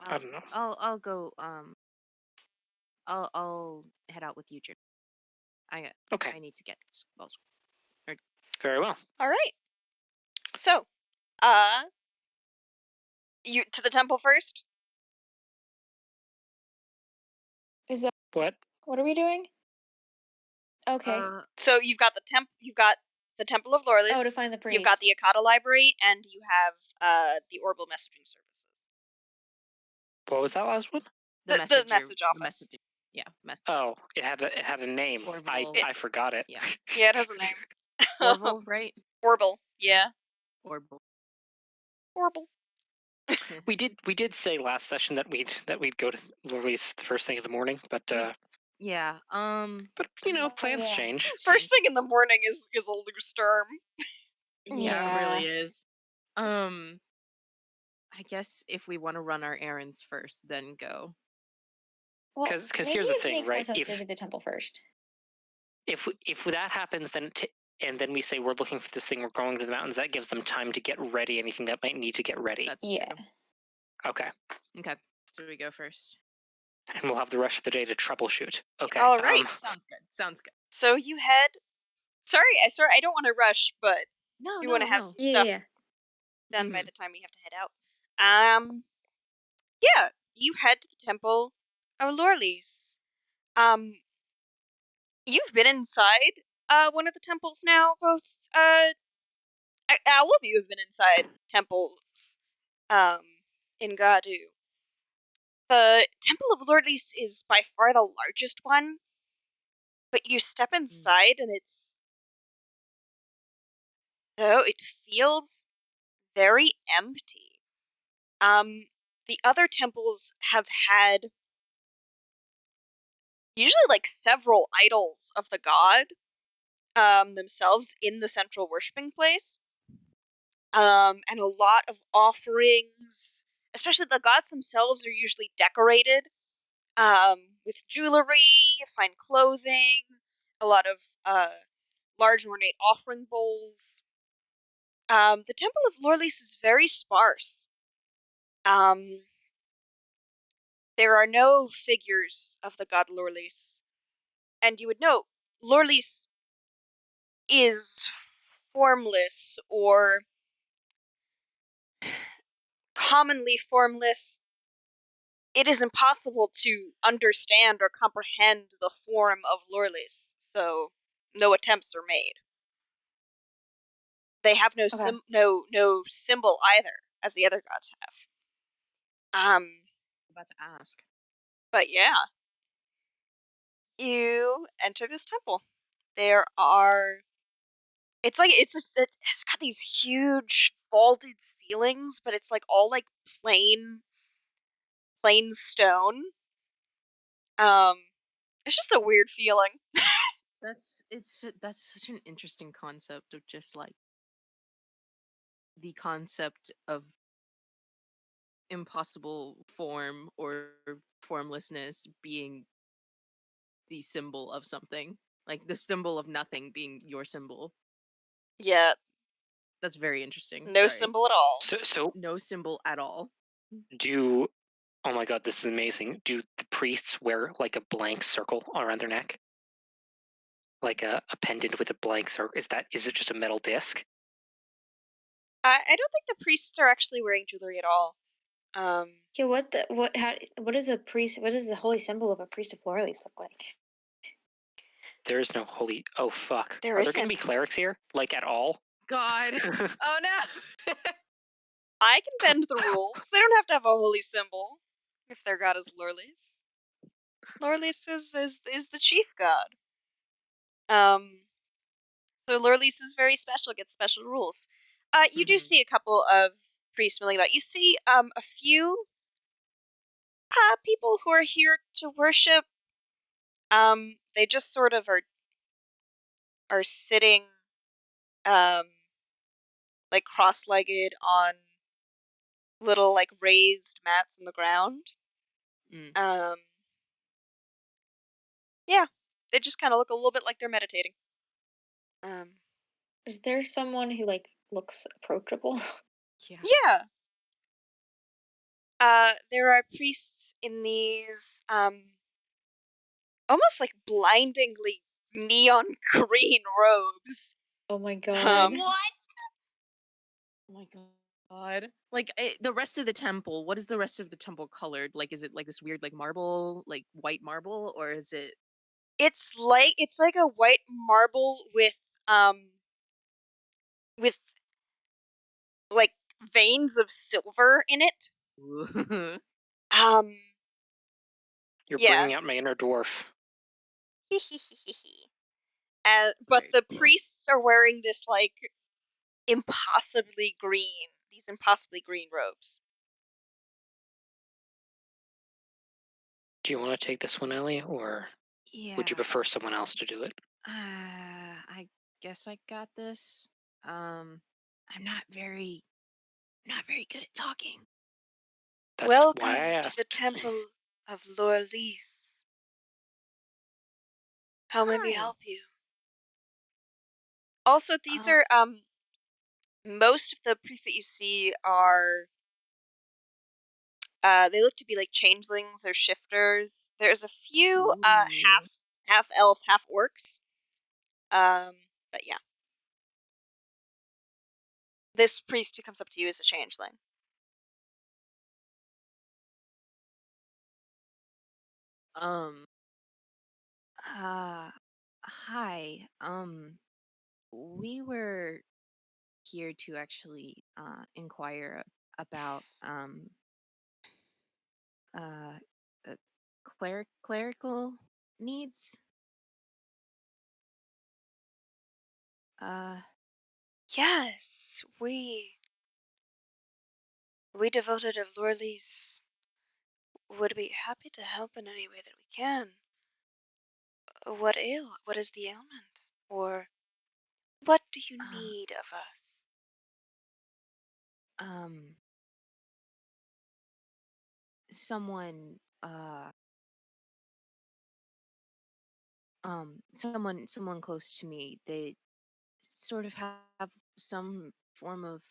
I don't know. I'll go. I'll head out with you, Jim. Okay. I need to get spells. Very well. All right. So, you to the temple first. Is that What? what are we doing? Okay. So you've got the Temple of Lorelies. Oh, to find the You've got priest. the Akata Library, and you have the Orbital Messaging Services. What was that last one? The message office. The messaging. Yeah, message. Oh, it had a name. Orbital. I forgot it. Yeah. Yeah, it has a name. Orville, right? Orbital. Yeah. Orbital. Orbital. We did say last session that we'd go to Loreley's the first thing in the morning, but Yeah. but plans yeah. change. First thing in the morning is a loose term. Yeah, it really is. I guess if we want to run our errands first, then go. Well, 'Cause maybe here's the it thing, makes more right? sense to do the temple first. If that happens, and then we say we're looking for this thing, we're going to the mountains, that gives them time to get ready, anything that might need to get ready. That's Yeah. true. Okay. Okay. So we go first. And we'll have the rest of the day to troubleshoot. Okay. All right. Sounds good. Sounds good. So you head. Sorry, I don't want to rush, but No, you want to have some Yeah, stuff yeah. done by the time we have to head out. Yeah, you head to the Temple of Lorelies. You've been inside one of the temples now. Both all of you have been inside temples in Gadu. The Temple of Lorelies is by far the largest one, but you step inside and it feels very empty. The other temples have had usually like several idols of the god themselves in the central worshiping place. And a lot of offerings, especially the gods themselves, are usually decorated with jewelry, fine clothing, a lot of large ornate offering bowls. The Temple of Lorelies is very sparse. There are no figures of the god Lorelies, and you would note Lorelies is formless or commonly formless. It is impossible to understand or comprehend the form of Lorelies, so no attempts are made. They have no no symbol either, as the other gods have. About to ask. But yeah, you enter this temple. There are. It's like it's got these huge vaulted ceilings, but it's like all like plain stone. It's just a weird feeling. That's such an interesting concept of just like the concept of impossible form or formlessness being the symbol of something. Like the symbol of nothing being your symbol. Yeah, That's very interesting. no Sorry. symbol at all. So No symbol at all. oh my god, this is amazing. Do the priests wear like a blank circle around their neck? like a pendant with a blank circle? Is it just a metal disc? I don't think the priests are actually wearing jewelry at all. Yeah, what is a priest? What does the holy symbol of a priest of Lorelei's look like? There is no holy. Oh fuck! There Are there going to be isn't. clerics here? Like at all? God. Oh no. I can bend the rules. They don't have to have a holy symbol if their god is Lorelei's. Lorelei's is the chief god. So Lorelei's is very special, gets special rules. You do Mhm. see a couple of priests milling about. You see a few people who are here to worship. They just sort of are sitting like cross-legged on little like raised mats in the ground. Mm. Um, yeah, they just kind of look a little bit like they're meditating. Um, Is there someone who like looks approachable? Yeah. yeah. There are priests in these almost like blindingly neon green robes. Oh my god. Um, What? Oh my God. Like the rest of the temple, what is the rest of the temple colored? Like is it like this weird like marble, like white marble, or is it it's like a white marble with like veins of silver in it. Ooh. Um, You're yeah. bringing out my inner dwarf. But Very the cool. priests are wearing this like these impossibly green robes. Do you want to take this one, Ellie, or would you Yeah. prefer someone else to do it? I guess I got this. I'm not very good at talking. That's why I Welcome to the asked. Temple of Lorelei's. How may we Hi. help you? Also, these Uh, are most of the priests that you see are they look to be like changelings or shifters. There's a few ooh. half elf, half orcs. But yeah, this priest who comes up to you is a changeling. Um hi. We were here to actually inquire about uh, uh clerical needs. Uh Yes, we devoted of Lorelei's would be happy to help in any way that we can. What is the ailment? Or what do you uh need of us? um someone someone close to me, they sort of have some form of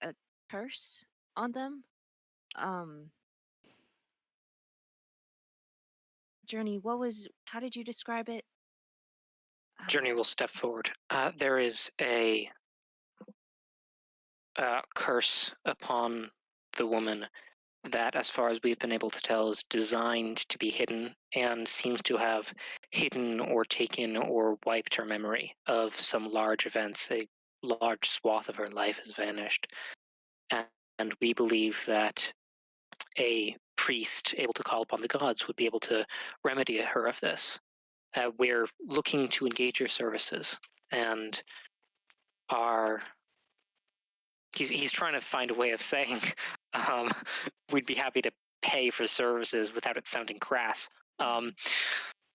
a curse on them. Um Journey, how did you describe it? Journey will step forward. There is a curse upon the woman that, as far as we've been able to tell, is designed to be hidden and seems to have hidden or taken or wiped her memory of some large events. A large swath of her life has vanished. And we believe that a priest able to call upon the gods would be able to remedy her of this. We're looking to engage your services, and are he's trying to find a way of saying um, we'd be happy to pay for services without it sounding crass. Um,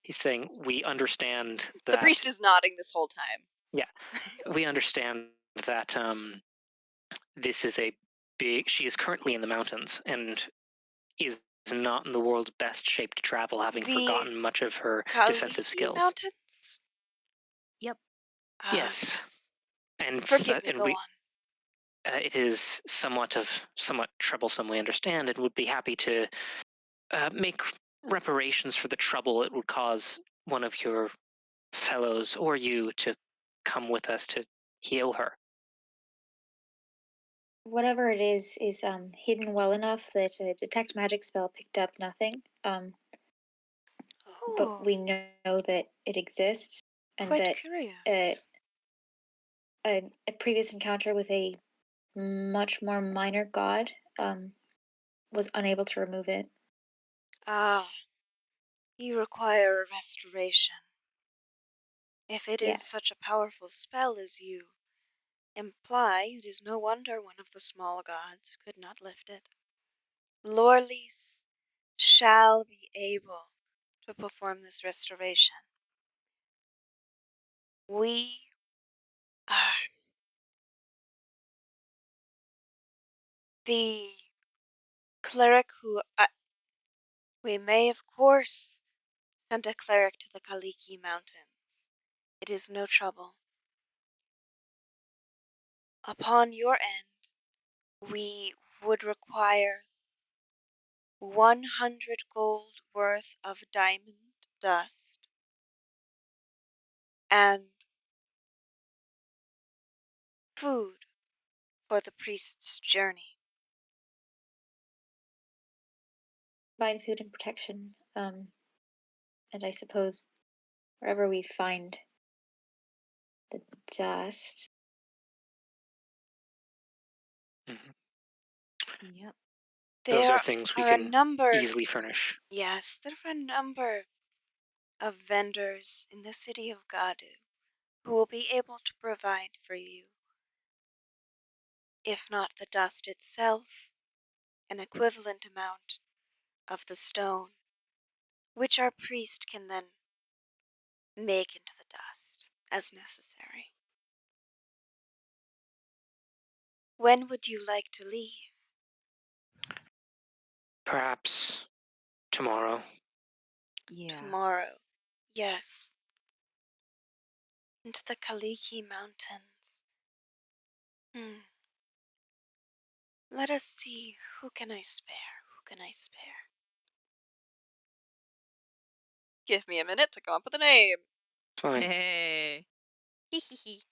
he's saying we understand The that priest is nodding this whole time. we understand that this is a big. She is currently in the mountains and is not in the world's best shape to travel, having The forgotten much of her defensive Khalifi skills. Mountains? Yep. Ah, Yes, yes. and Forgive me, and go we on. it is somewhat troublesome. We understand, and would be happy to make reparations for the trouble it would cause one of your fellows or you to come with us to heal her. Whatever it is hidden well enough that a detect magic spell picked up nothing. Oh, But we know that it exists, and quite that curious. a previous encounter with a much more minor god was unable to remove it. Ah, you require a restoration. If it is Yes. such a powerful spell as you imply, it is no wonder one of the small gods could not lift it. Lorelei'S shall be able to perform this restoration. We the cleric who we may of course send a cleric to the Kaliki Mountains. It is no trouble. Upon your end, we would require 100 gold worth of diamond dust and food for the priest's journey. Provide food and protection. And I suppose wherever we find the dust. Yep. Those There are things we are a can number, easily furnish. yes, there are a number of vendors in the city of Gadu who will be able to provide for you, if not the dust itself, an equivalent amount of the stone, which our priest can then make into the dust as necessary. When would you like to leave? Perhaps tomorrow. Yeah. Tomorrow. Yes. Into the Kaliki Mountains. Let us see, who can I spare? Who can I spare? Give me a minute to come up with a name. Fine. Hey. Hee hee hee.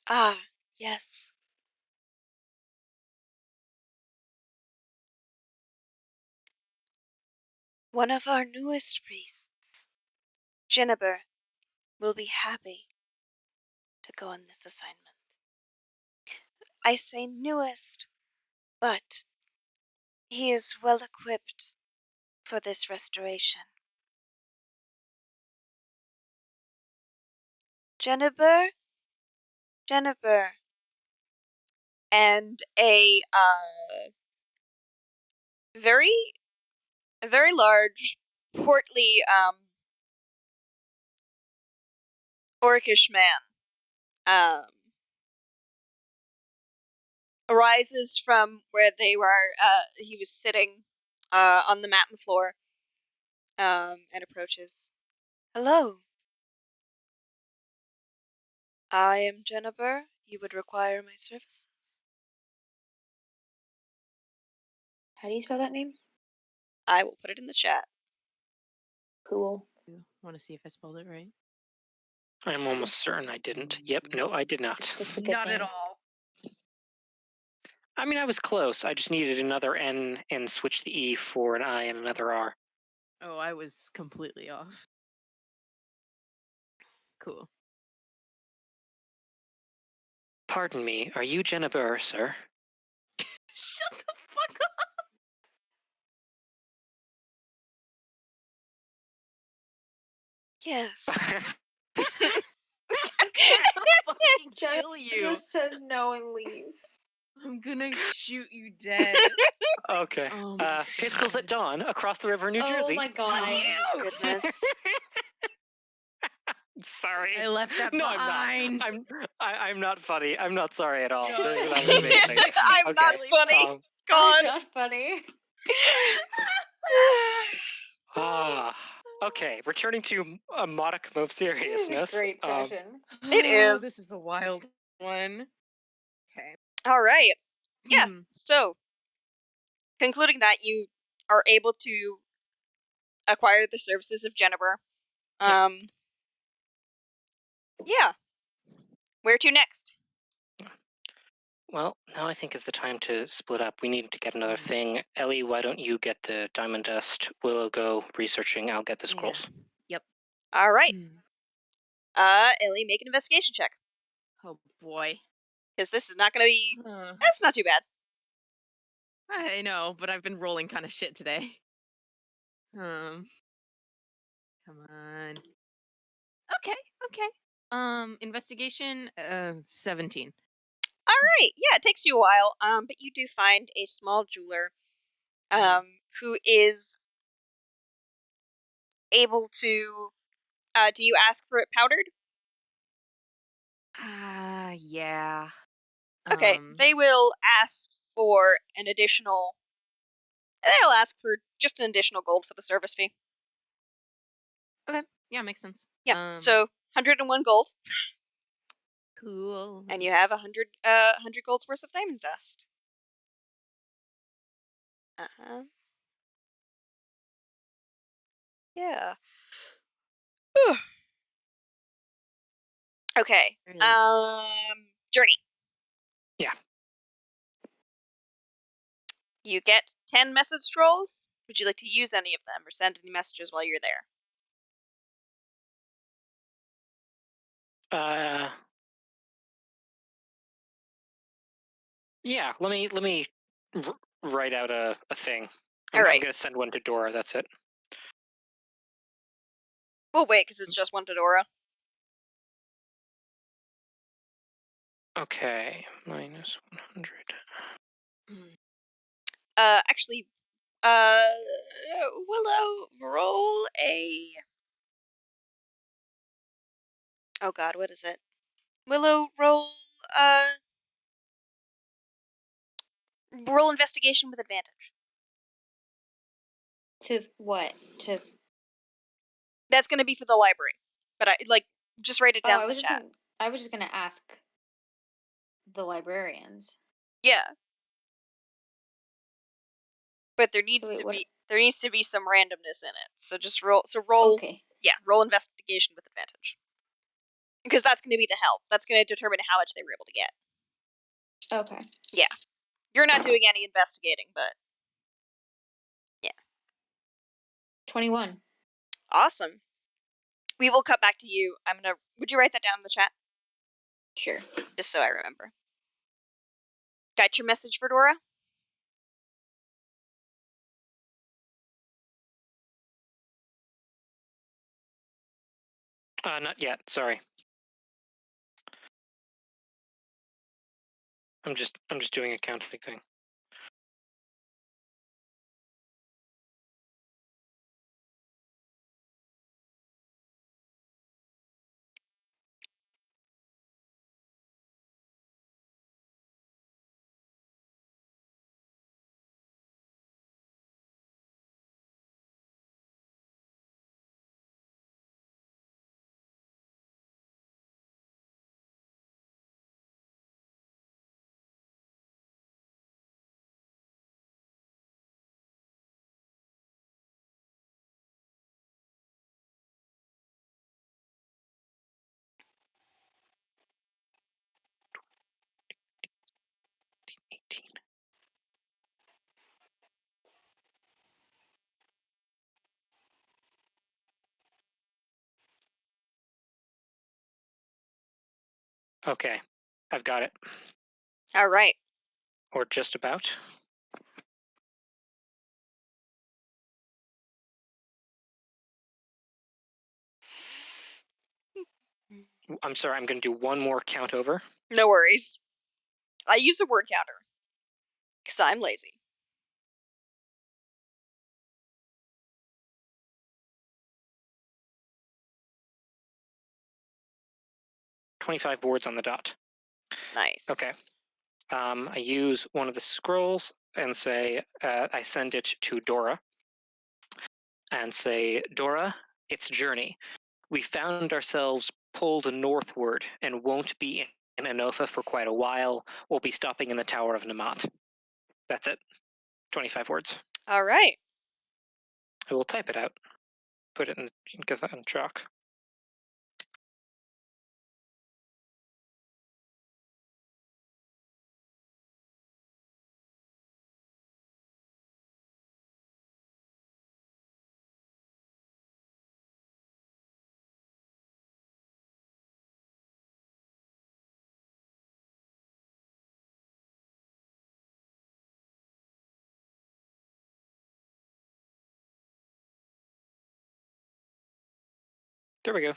Ah, yes. One of our newest priests, Jennifer, will be happy to go on this assignment. I say newest, but he is well equipped for this restoration. Jennifer, and very a very large, portly orcish man arises from where he was sitting on the mat on the floor and approaches. Hello. I am Jennifer. You would require my services. How do you spell that name? I will put it in the chat. Cool. Want to see if I spelled it right? I'm almost certain I didn't. Yep, no, I did not. That's a good Not name. at all. I mean, I was close. I just needed another N and switch the E for an I and another R. Oh, I was completely off. Cool. Pardon me, are you Jennifer, sir? Shut the fuck up! Yes. I'm gonna fucking kill you. Just says no and leaves. I'm gonna shoot you dead. Okay. Oh my Pistols at God. dawn across the river, New Jersey. Oh my god. Fuck you! Goodness. Sorry. I left that No, behind. I'm not funny. I'm not sorry at all. No, That it's was amazing. I'm not Okay. funny. Um, God. Not funny. okay. Returning to a modicum of This is a seriousness. great session. It is. This is a wild one. Okay. All right. Yeah. Hmm. So, concluding that you are able to acquire the services of Jennifer. Yeah. Yeah. Where to next? Well, now I think is the time to split up. We need to get another Mm. thing. Ellie, why don't you get the diamond dust? Willow, go researching. I'll get the Yeah. scrolls. Yep. All right. Hmm. Ellie, make an investigation check. Oh boy. Because this is not going to be. Uh, That's not too bad. I know, but I've been rolling kind of shit today. Come on. Okay. Investigation. 17. All right. Yeah, it takes you a while. But you do find a small jeweler. Who is able to. Do you ask for it powdered? Yeah. Okay. They will ask for an additional. They'll ask for just an additional gold for the service fee. Okay. Yeah, makes sense. Yeah. So 101 gold, Cool. and you have 100 gold's worth of diamond dust. Yeah. Whew. Okay. Brilliant. Journey. Yeah. You get 10 message scrolls. Would you like to use any of them or send any messages while you're there? Yeah. Let me write out a thing. All I'm right. gonna send one to Dora. That's it. We'll wait because it's just one to Dora. Okay. -100. Actually, Willow, roll a. Oh God, what is it? Willow, roll investigation with advantage. To what? To That's gonna be for the library, but just write it down in the chat. I was just gonna ask the librarians. Yeah, but there So needs wait, to what? be some randomness in it. So just roll. Okay. Yeah, roll investigation with advantage. Because that's going to be the help. That's going to determine how much they were able to get. Okay. Yeah. You're not doing any investigating, but yeah. 21. Awesome. We will cut back to you. Would you write that down in the chat? Sure. Just so I remember. Got your message for Dora? Not yet. Sorry. I'm just doing a counting thing. Okay, I've got it. All right. Or just about. I'm sorry, I'm going to do one more count over. No worries. I use a word counter. Because I'm lazy. 25 words on the dot. Nice. Okay. I use one of the scrolls and say, I send it to Dora and say, Dora, it's Journey. We found ourselves pulled northward and won't be in Anofa for quite a while. We'll be stopping in the Tower of Namat. That's it. 25 words. All right. I will type it out. Put it in Chthon chalk. There we go.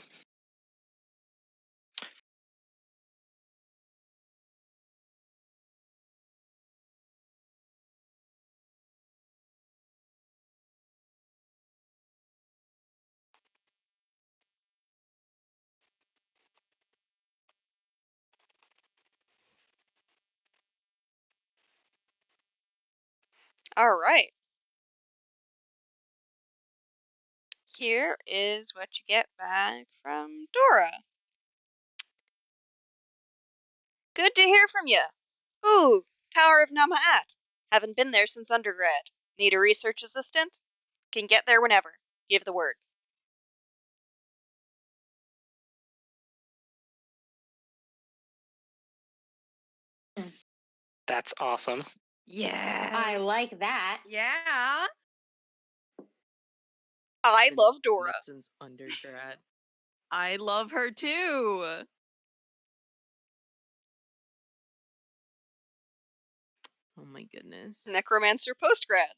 All right. Here is what you get back from Dora. Good to hear from you. Ooh, Tower of Namaat. Haven't been there since undergrad. Need a research assistant? Can get there whenever. Give the word. That's awesome. Yeah. I like that. Yeah. I Been love Dora. met since undergrad. I love her too. Oh my goodness. Necromancer postgrad.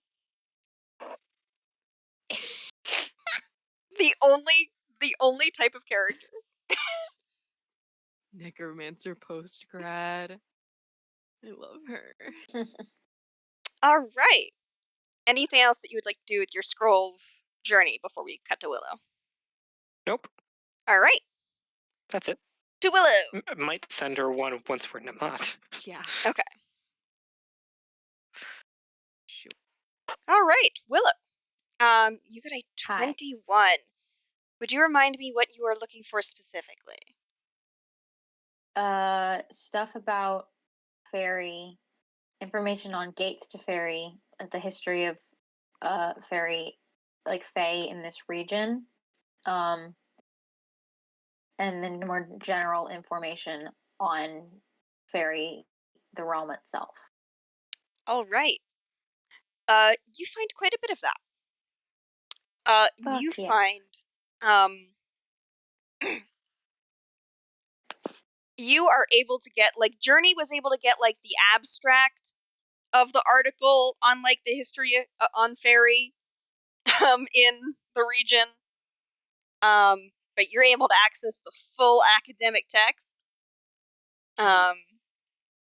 the only type of character. Necromancer postgrad. I love her. All right. Anything else that you would like to do with your scrolls journey before we cut to Willow? Nope. All right. That's it. To Willow. Might send her one once we're Namat. Yeah. Okay. Sure. All right, Willow. You got a Hi. 21. Would you remind me what you are looking for specifically? Stuff about fairy, information on gates to fairy, the history of fairy, like fae in this region, and then more general information on fairy, the realm itself. All right. You find quite a bit of that. You Fuck yeah. find, you are able to get, like, Journey was able to get, like, the abstract of the article on, like, the history on fairy, in the region. But you're able to access the full academic text,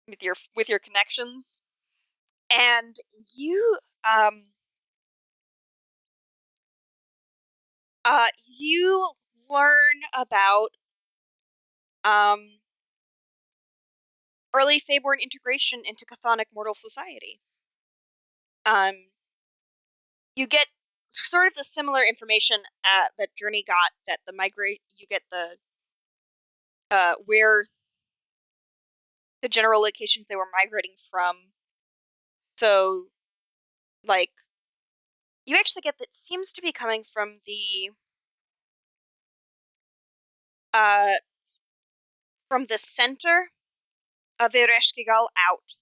with your connections, and you, you learn about, early Faeborn integration into chthonic mortal society. You get sort of the similar information that Journey got, that you get the where the general locations they were migrating from. So, like, you actually get that seems to be coming from the center of Ereshkigal out.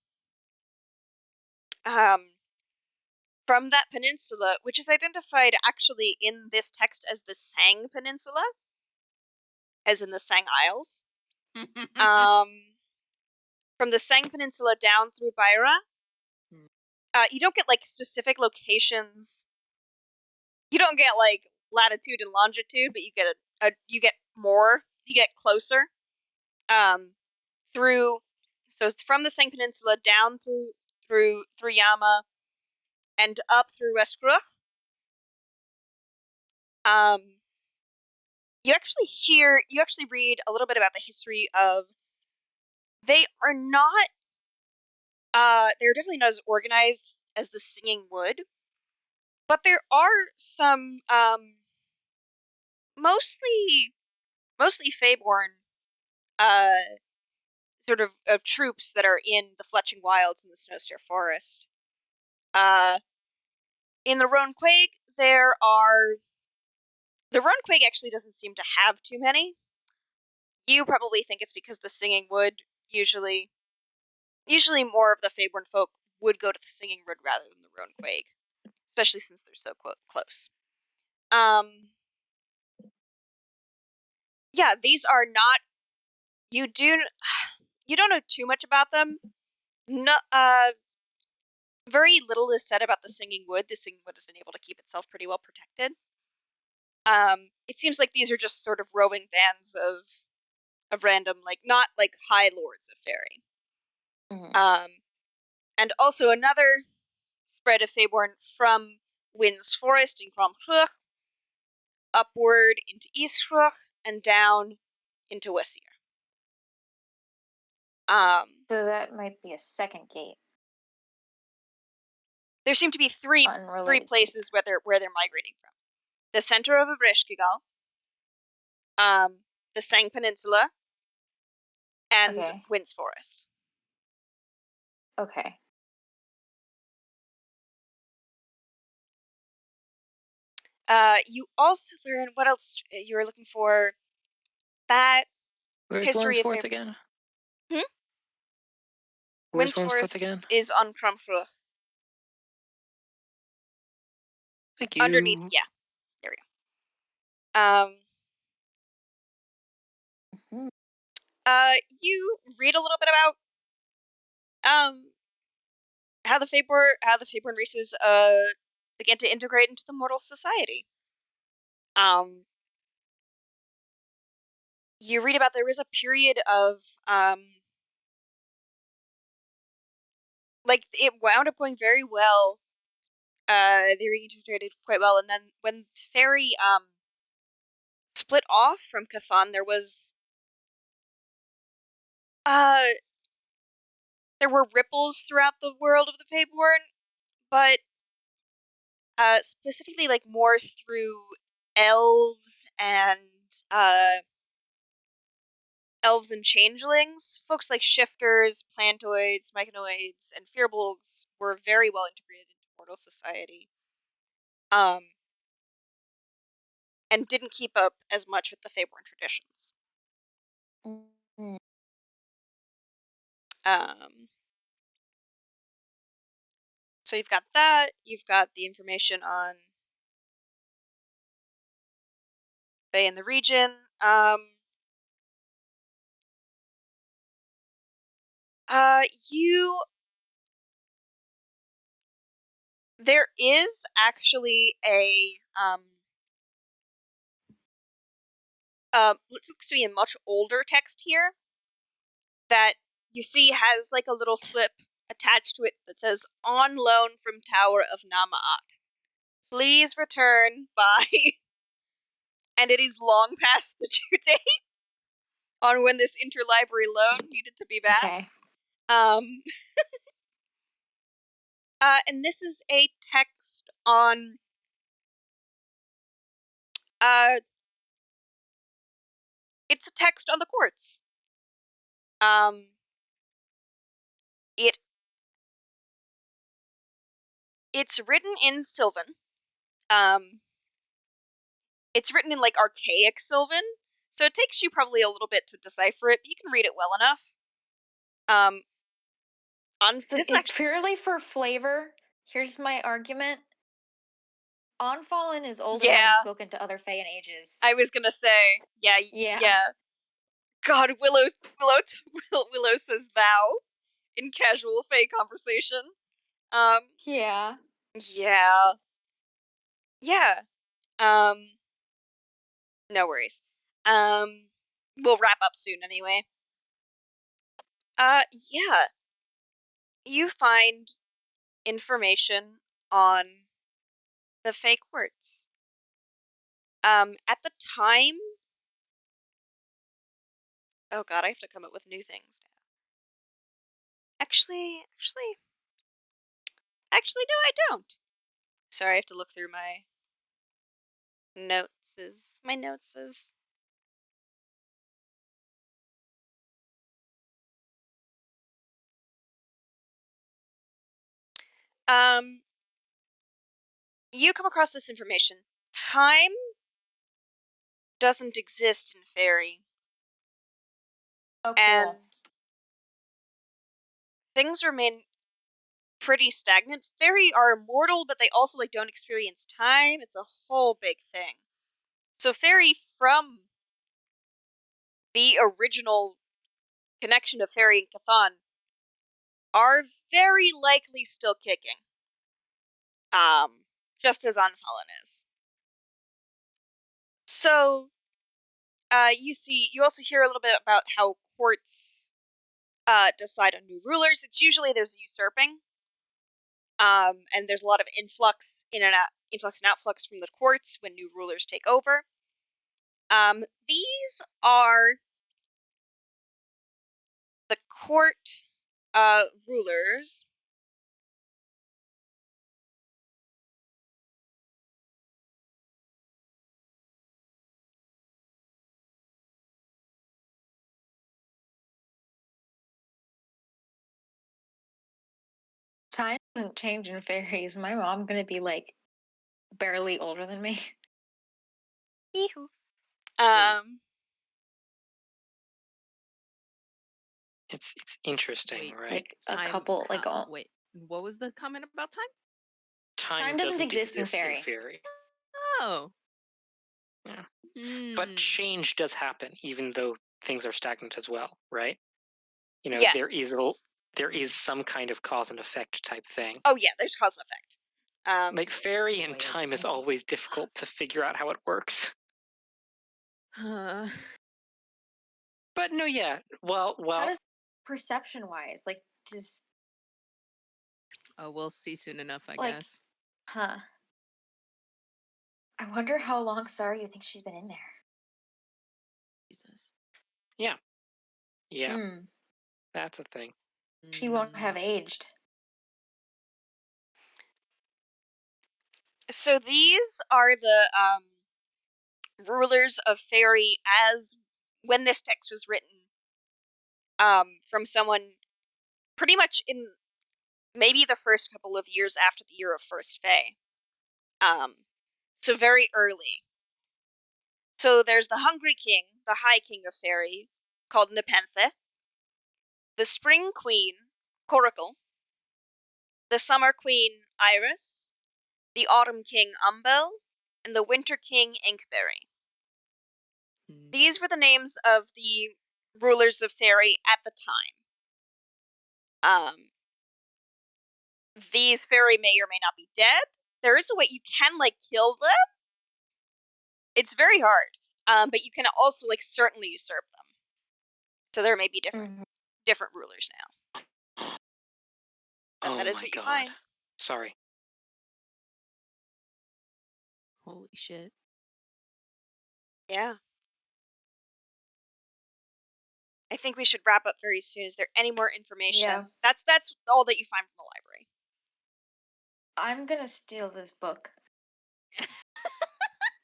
From that peninsula, which is identified actually in this text as the Sang Peninsula, as in the Sang Isles. From the Sang Peninsula down through Byra, you don't get, like, specific locations. You don't get, like, latitude and longitude, but you get you get more. You get closer. So from the Sang Peninsula down through Yama and up through Westbrook. you actually read a little bit about the history of. They are not. They're definitely not as organized as the Singing Wood, but there are some mostly Feyborn sort of troops that are in the Fletching Wilds in the Snowstare Forest. In the Roan Quaig, the Roan Quaig actually doesn't seem to have too many. You probably think it's because the Singing Wood usually more of the Feyborn folk would go to the Singing Wood rather than the Roan Quaig, especially since they're so close. Yeah, these are not. You don't know too much about them. No, very little is said about the Singing Wood. The Singing Wood has been able to keep itself pretty well protected. It seems like these are just sort of roving bands of random, like not like high lords of fairy. And also another spread of Feyborn from Wind's Forest in Cromhruch upward into Eastruch and down into Wesir. So that might be a second gate. There seem to be three places where they're migrating from: the center of Vreshkigal, the Sang Peninsula, and Wind's Forest. Okay. You also learn what else you were looking for. That Where's history Wind's of again? Wind's Forest again? is on Cromhruch. Thank you. Underneath, yeah. There we go. You read a little bit about how the Feyborn races began to integrate into the mortal society. You read about there was a period of like it wound up going very well. They reintegrated quite well, and then when Fairy split off from Chthon, there were ripples throughout the world of the Feyborn, but specifically like more through elves and changelings. Folks like shifters, plantoids, myconoids, and firbolgs were very well integrated into mortal society. And didn't keep up as much with the Feyborn traditions. So you've got that. You've got the information on Fae in the region. There is actually a looks to be a much older text here that you see has like a little slip attached to it that says "On loan from Tower of Namaat. Please return by," and it is long past the due date on when this interlibrary loan needed to be back. Okay. And this is a text on it's a text on the courts. It's written in Sylvan. It's written in like archaic Sylvan, so it takes you probably a little bit to decipher it, but you can read it well enough. This is actually purely for flavor. Here's my argument. Onfallen is old and hasn't spoken to other Fae in ages. I was gonna say, yeah. God, Willow says thou in casual Fae conversation. Yeah. Yeah. No worries. We'll wrap up soon anyway. Yeah. You find information on the Fae courts. At the time Oh god, I have to come up with new things now. Actually, no, I don't. Sorry, I have to look through my notes. My notes. You come across this information. Time doesn't exist in fairy. Oh, cool. And things remain pretty stagnant. Fairy are immortal, but they also don't experience time. It's a whole big thing. So fairy from the original connection of fairy and Chthon are very likely still kicking. Just as Unfallen is. So, you also hear a little bit about how courts decide on new rulers. It's usually there's usurping, and there's a lot of influx and outflux from the courts when new rulers take over. These are the court rulers. Time doesn't change in fairies. My mom gonna be barely older than me. Yee-hoo. It's interesting, Wait, right? Like a time. couple, Wait, what was the comment about time? Time doesn't exist in fairy. Oh. Yeah. But change does happen, even though things are stagnant as well, right? You know, Yes. there is some kind of cause and effect type thing. Oh yeah, there's cause and effect. Like fairy and Boy, time is okay. always difficult to figure out how it works. But no, yeah. Well. How does perception wise, does Oh, we'll see soon enough, I Like- guess. huh? I wonder how long Sarah you think she's been in there. Jesus. Yeah. Hmm. That's a thing. She won't have aged. So these are the rulers of fairy as when this text was written. From someone pretty much in maybe the first couple of years after the year of First Fae. So very early. So there's the Hungry King, the High King of Fairy, called Nepenthe, the Spring Queen, Coracle, the Summer Queen, Iris, the Autumn King, Umbel, and the Winter King, Inkberry. These were the names of the rulers of Fairy at the time. These fairy may or may not be dead. There is a way you can kill them. It's very hard, but you can also certainly usurp them. So there may be different rulers now. Oh that is my what you god. find. Sorry. Holy shit. Yeah. I think we should wrap up very soon. Is there any more information? Yeah. That's all that you find from the library. I'm gonna steal this book.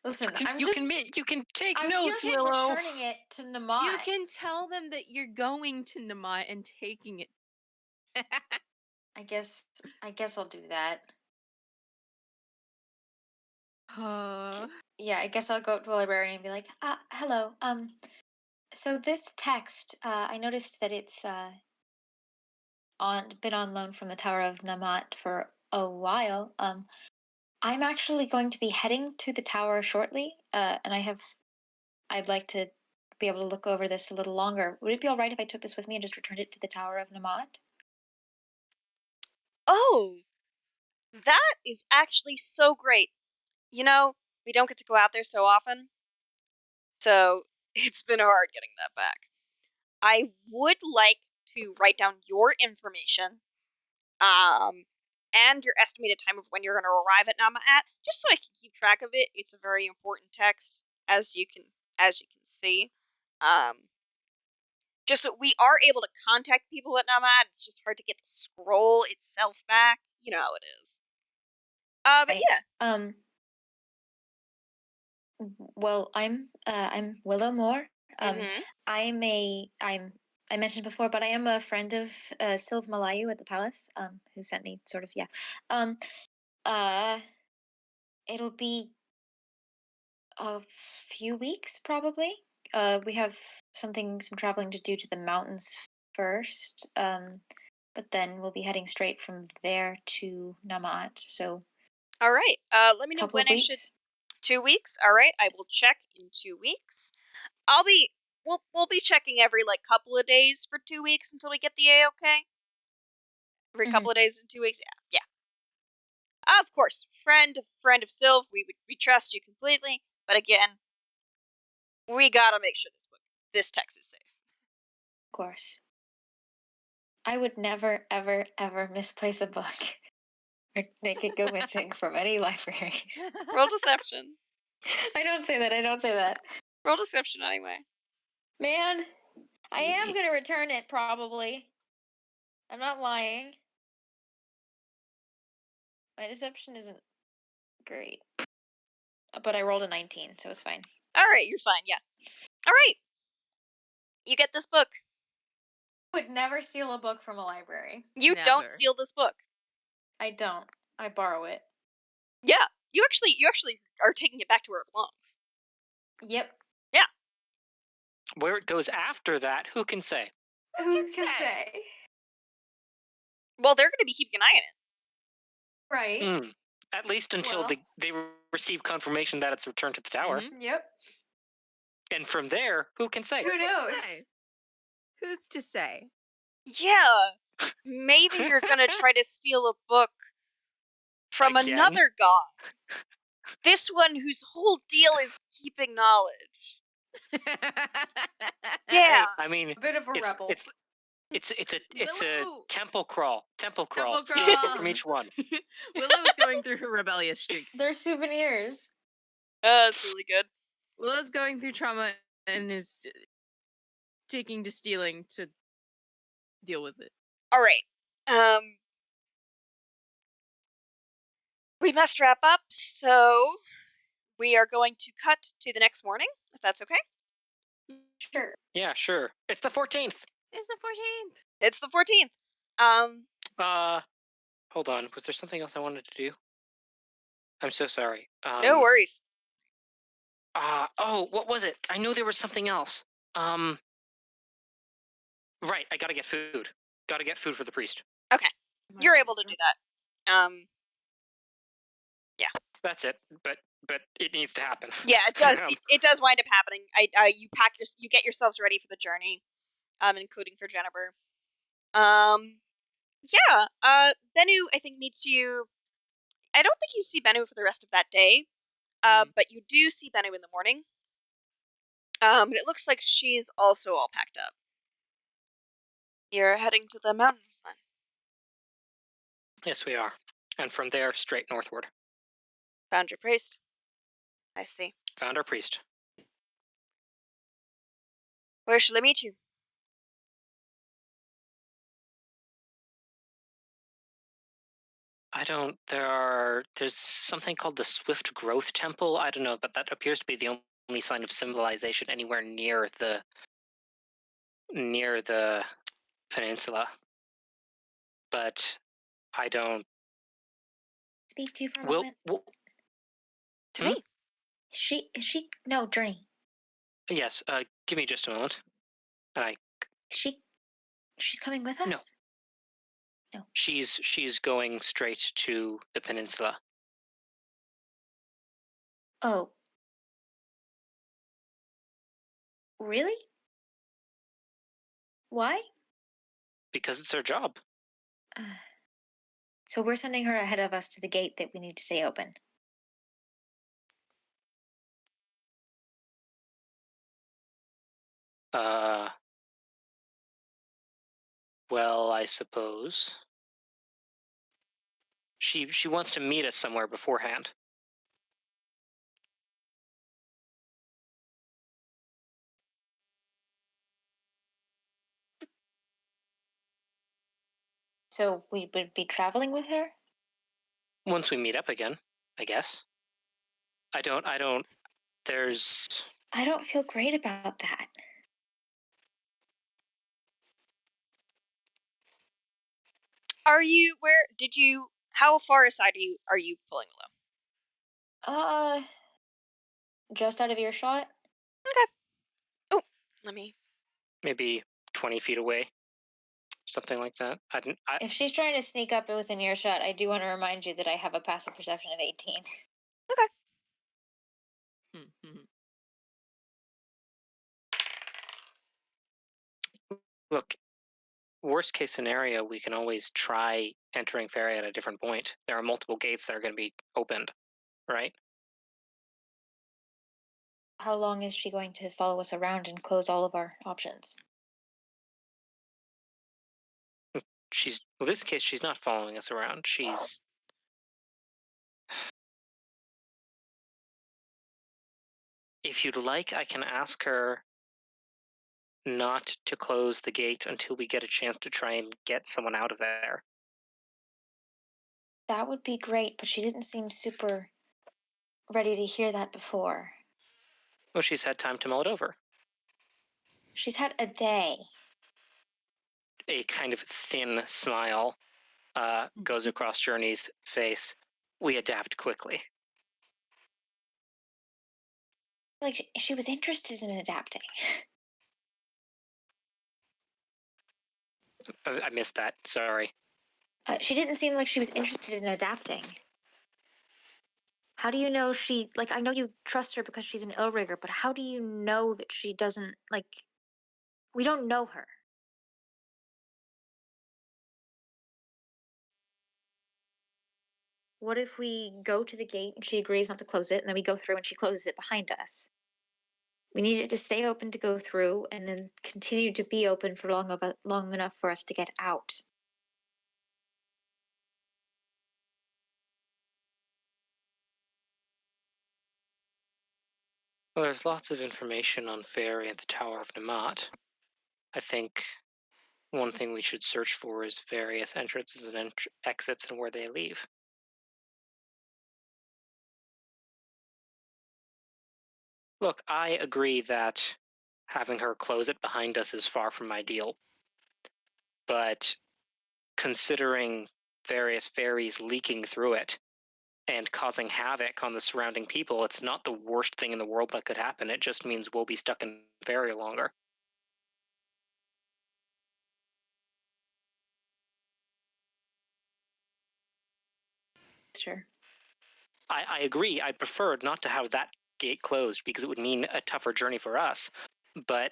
Listen, You can take I'm notes, just Willow. returning it to Namat. You can tell them that you're going to Namat and taking it. I guess I'll do that. Yeah, I guess I'll go up to a librarian and be like, hello. So this text, I noticed that it's been on loan from the Tower of Namat for a while. I'm actually going to be heading to the tower shortly, and I'd like to be able to look over this a little longer. Would it be all right if I took this with me and just returned it to the Tower of Namat? Oh, that is actually so great. You know, we don't get to go out there so often, so it's been hard getting that back. I would like to write down your information, and your estimated time of when you're going to arrive at Namaat, just so I can keep track of it. It's a very important text, as you can see. Just so we are able to contact people at Namad. It's just hard to get the scroll itself back. You know how it is. But Right. yeah. Well, I'm Willow Moore. Mm-hmm. I mentioned before, but I am a friend of Sylv Malayu at the palace, who sent me sort of, yeah. Uh it'll be a few weeks probably. We have some traveling to do to the mountains first. But then we'll be heading straight from there to Namat. So All right. Let me know couple when of I should. weeks. 2 weeks. All right. I will check in 2 weeks. I'll be. We'll be checking every like couple of days for 2 weeks until we get the A-OK. Every couple of days in 2 weeks. Yeah. Yeah. Of course, friend of Sylv. We trust you completely. But again, we gotta make sure this text is safe. Of course. I would never, ever, ever misplace a book or make it go missing from any libraries. Roll deception. I don't say that. I don't say that. Roll deception anyway. Man, I am going to return it probably. I'm not lying. My deception isn't great. But I rolled a 19, so it's fine. All right, you're fine. Yeah. All right. You get this book. I would never steal a book from a library. You Never. don't steal this book. I don't. I borrow it. Yeah. You actually are taking it back to where it belongs. Yep. Yeah. Where it goes after that, who can say? Who can say? Well, they're going to be keeping an eye on it. Right. At least until Well. they receive confirmation that it's returned to the tower. Yep. And from there, who can say? Who knows? Say? Who's to say? Yeah. Maybe you're going to try to steal a book from Again? another god. This one whose whole deal is keeping knowledge. Yeah. I mean, A bit of a rebel. It's a Willow! temple crawl. Temple crawl. Temple Steal a book crawl. from each one. Willow's going through her rebellious streak. They're souvenirs. That's really good. Willow's going through trauma and is taking to stealing to deal with it. All right. We must wrap up, so we are going to cut to the next morning, if that's okay. Sure. Yeah, sure. It's the 14th. It's the 14th. It's the 14th. Hold on. Was there something else I wanted to do? I'm so sorry. No worries. What was it? I know there was something else. Right, I gotta get food. Gotta get food for the priest. Okay. You're able to do that. Yeah. That's it. But it needs to happen. Yeah, it does. It does wind up happening. You get yourselves ready for the journey, including for Jennifer. Yeah. Bennu, I think, meets you. I don't think you see Bennu for the rest of that day. But you do see Bennu in the morning. And it looks like she's also all packed up. You're heading to the mountains then. Yes, we are. And from there, straight northward. Found your priest. I see. Found our priest. Where shall I meet you? There's something called the Swift Growth Temple. I don't know, but that appears to be the only sign of civilization anywhere near the peninsula. But I don't. Speak to you for a moment. To me. Is she? No, Journey. Yes. Give me just a moment. And She's coming with us? No. No. She's going straight to the peninsula. Oh. Really? Why? Because it's her job. So we're sending her ahead of us to the gate that we need to stay open. Well, I suppose. She wants to meet us somewhere beforehand. So we would be traveling with her? Once we meet up again, I guess. There's... I don't feel great about that. How far aside are you pulling Just out of earshot? Okay. Oh, let me. maybe 20 feet away, something like that. If she's trying to sneak up within earshot, I do want to remind you that I have a passive perception of 18. Look, worst case scenario, we can always try entering Ferry at a different point. There are multiple gates that are going to be opened, right? How long is she going to follow us around and close all of our options? In this case, she's not following us around. If you'd like, I can ask her not to close the gate until we get a chance to try and get someone out of there. That would be great, but she didn't seem super ready to hear that before. Well, she's had time to mull it over. She's had a day. A kind of thin smile goes across Journey's face. We adapt quickly. Like, she was interested in adapting. I missed that. Sorry. She didn't seem like she was interested in adapting. How do you know she, like, I know you trust her because she's an Illrigger, but how do you know that she doesn't, like, we don't know her. What if we go to the gate and she agrees not to close it, and then we go through and she closes it behind us? We need it to stay open to go through and then continue to be open for long enough for us to get out. Well, there's lots of information on Fairy at the Tower of Namat. I think one thing we should search for is various entrances and exits and where they leave. Look, I agree that having her close it behind us is far from ideal. But considering various fairies leaking through it and causing havoc on the surrounding people, it's not the worst thing in the world that could happen. It just means we'll be stuck in Fairy longer. Sure. I agree. I prefer not to have that gate closed because it would mean a tougher journey for us. But,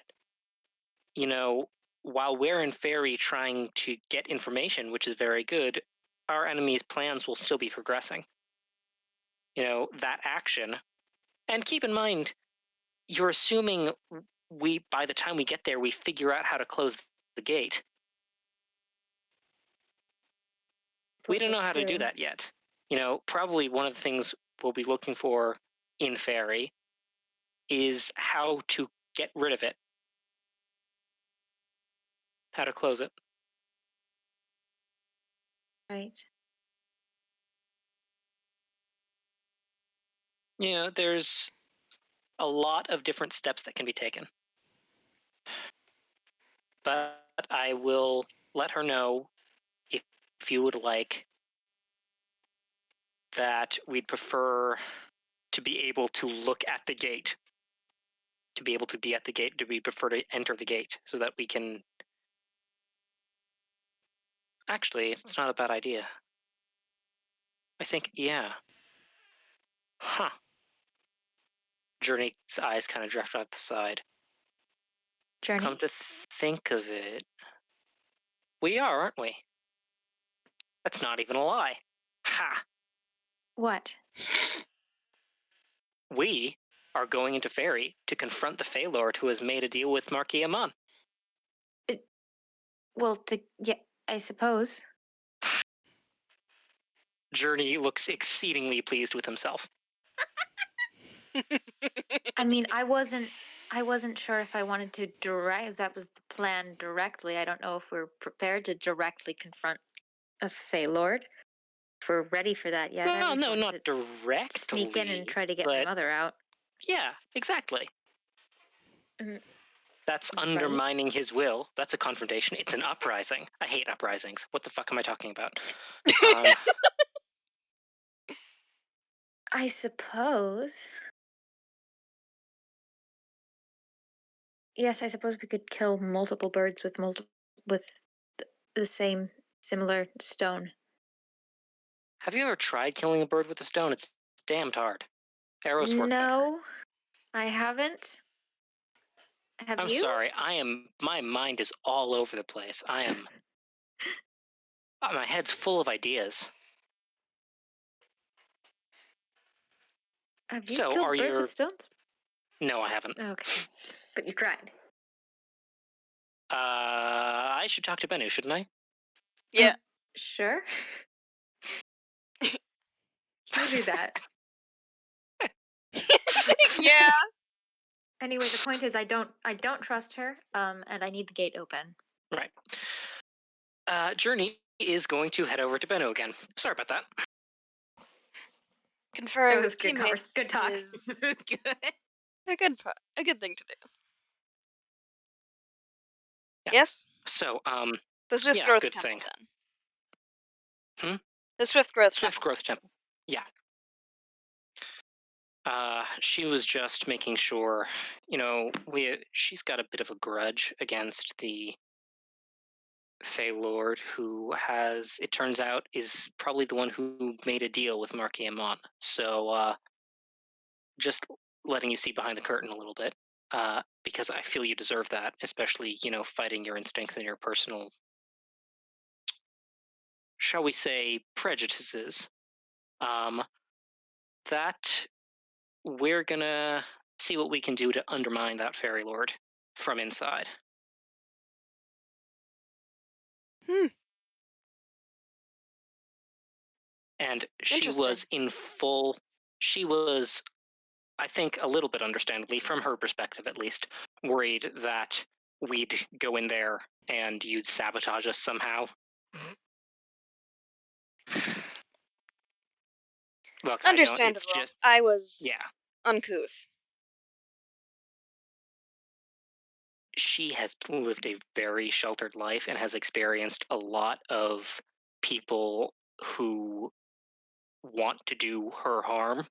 you know, while we're in Fairy trying to get information, which is very good, our enemy's plans will still be progressing. You know, that action. And keep in mind, you're assuming by the time we get there, we figure out how to close the gate. We don't know how to do that yet. You know, probably one of the things we'll be looking for in Fairy is how to get rid of it. How to close it. Right. You know, there's a lot of different steps that can be taken. But I will let her know, if you would like, that we'd prefer to be able to look at the gate. To be able to be at the gate, we prefer to enter the gate so that we can... Actually, it's not a bad idea. I think, yeah. Huh. Journey's eyes kind of drift out the side. Journey? Come to think of it, we are, aren't we? That's not even a lie. Ha! What? We are going into Fairy to confront the Fey Lord who has made a deal with Marquis Amon. Well, yeah, I suppose. Journey looks exceedingly pleased with himself. I mean, I wasn't sure if I wanted to if that was the plan directly. I don't know if we're prepared to directly confront a Fey Lord. If we're ready for that yet, I Well, was no, going not to directly. sneak in and try to get my but mother out. yeah, exactly. Mm, That's Right. undermining his will. That's a confrontation. It's an uprising. I hate uprisings. What the fuck am I talking about? I suppose. Yes, I suppose we could kill multiple birds with the same similar stone. Have you ever tried killing a bird with a stone? It's damned hard. Arrows work better. No, I haven't. Have I'm you? sorry. My mind is all over the place. I am. My head's full of ideas. Have you So, killed are birds you? with stones? No, I haven't. Okay, but you tried. I should talk to Bennu, shouldn't I? Yeah. Sure. You do that. Yeah. Anyway, the point is, I don't trust her. And I need the gate open. Right. Journey is going to head over to Bennu again. Sorry about that. Conferring That was with good teammates good talk. is It was good. a good thing to do. Yeah. Yes? So, The Swift yeah, Growth good Temple, thing. then. The Swift Growth Swift Temple. Growth Temple. Yeah. She was just making sure, she's got a bit of a grudge against the Fey Lord, who it turns out, is probably the one who made a deal with Marquis Amon. So, just letting you see behind the curtain a little bit, because I feel you deserve that, especially, fighting your instincts and your personal, shall we say, prejudices. That we're gonna see what we can do to undermine that Fairy Lord from inside. And she was I think, a little bit understandably, from her perspective at least, worried that we'd go in there and you'd sabotage us somehow. Look, Understandable. I was uncouth. She has lived a very sheltered life and has experienced a lot of people who want to do her harm.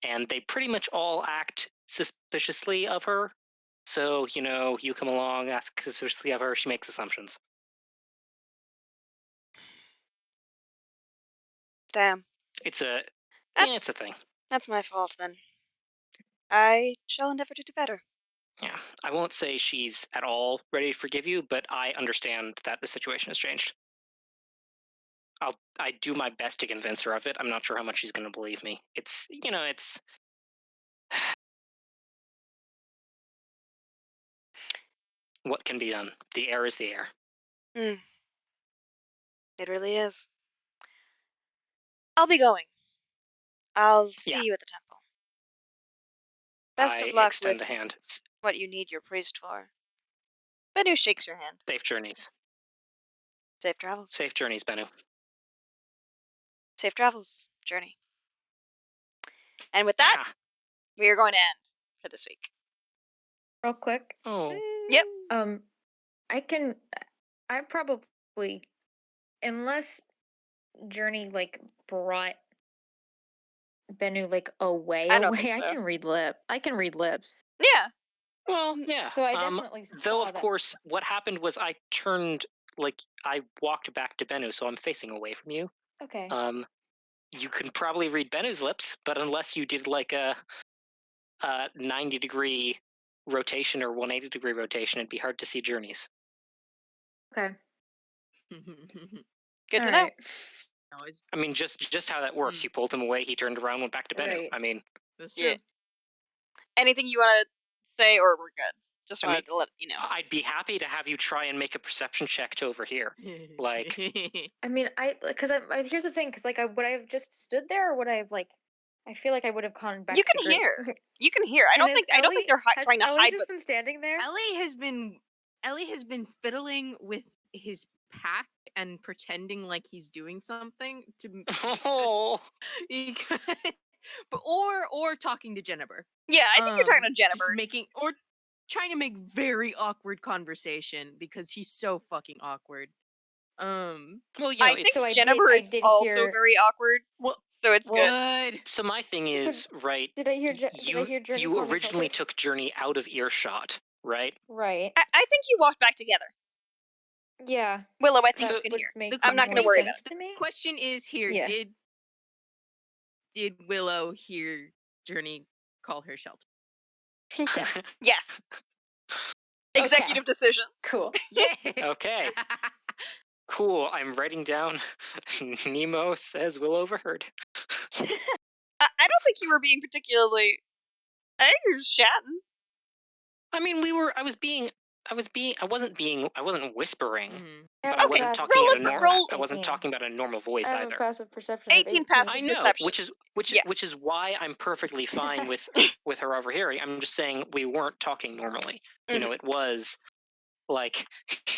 And they pretty much all act suspiciously of her. So, you come along, ask suspiciously of her, she makes assumptions. Damn. It's a thing. That's my fault, then. I shall endeavor to do better. Yeah, I won't say she's at all ready to forgive you, but I understand that the situation has changed. I do my best to convince her of it. I'm not sure how much she's going to believe me. It's what can be done. The air is the air. It really is. I'll be going. I'll see you at the temple. Best of luck extend with a hand. what you need your priest for. Bennu shakes your hand. Safe journeys. Safe travels. Safe journeys, Bennu. Safe travels, Journey. And with that, we are going to end for this week. Real quick. Oh. Yep. I probably, unless Journey brought Bennu away, I don't think so. I can read lips. Yeah. Well, yeah. So I definitely though, saw of that. course, what happened was I walked back to Bennu, so I'm facing away from you. Okay. You can probably read Bennu's lips, but unless you did a 90-degree rotation or 180-degree rotation, it'd be hard to see Journey's. Okay. Good to know. I mean, just how that works. You pulled him away, he turned around, went back to Bennu. Right. I mean, That's true. Yeah. Anything you want to say, or we're good? Just wanted to let you know. I'd be happy to have you try and make a perception check to overhear. Like, I mean, here's the thing, because would I have just stood there, or would I have I feel like I would have gone back. You to the can group. hear. You can hear. I don't think they're trying to Ellie hide. Just been standing there. Ellie has been fiddling with his pack and pretending like he's doing something to Oh, but or talking to Jennifer. Yeah, I think you're talking to Just Jennifer. making or trying to make very awkward conversation because he's so fucking awkward. well, I think So I Jennifer did- I is did also hear- very awkward, well, so it's good. Good. so my thing is, right? Did I hear? Did I hear Journey You call her originally sheltered? took Journey out of earshot, right? Right. I think you walked back together. Yeah. Willow, I think So- you can would hear. make I'm not more gonna worry sense about it. to me. Question is here: Yeah. Did Willow hear Journey call her shelter? Yeah. Yes. Executive decision. Cool. Yeah. Okay. Cool. I'm writing down. Nemo says Will overheard. I don't think you were being particularly. I think you're just chatting. I mean, I wasn't whispering, Mhm. but I wasn't talking roll at a- a normal. roll- I wasn't talking about a normal voice I have either. a passive perception. of 18 passive I know, perception. which is why I'm perfectly fine with her overhearing. I'm just saying we weren't talking normally. You know, it was like,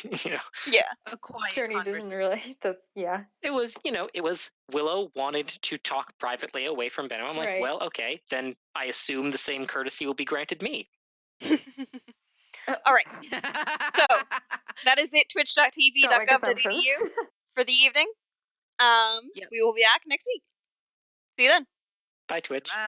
you know, Yeah. A quiet Journey doesn't conversation. really. That's yeah. it was Willow wanted to talk privately away from Benham. I'm like, Right. well, okay, then I assume the same courtesy will be granted me. All right. So that is it. Don't make assumptions. Twitch.tv.gov.edu for the evening. Yep. We will be back next week. See you then. Bye, Twitch. Bye.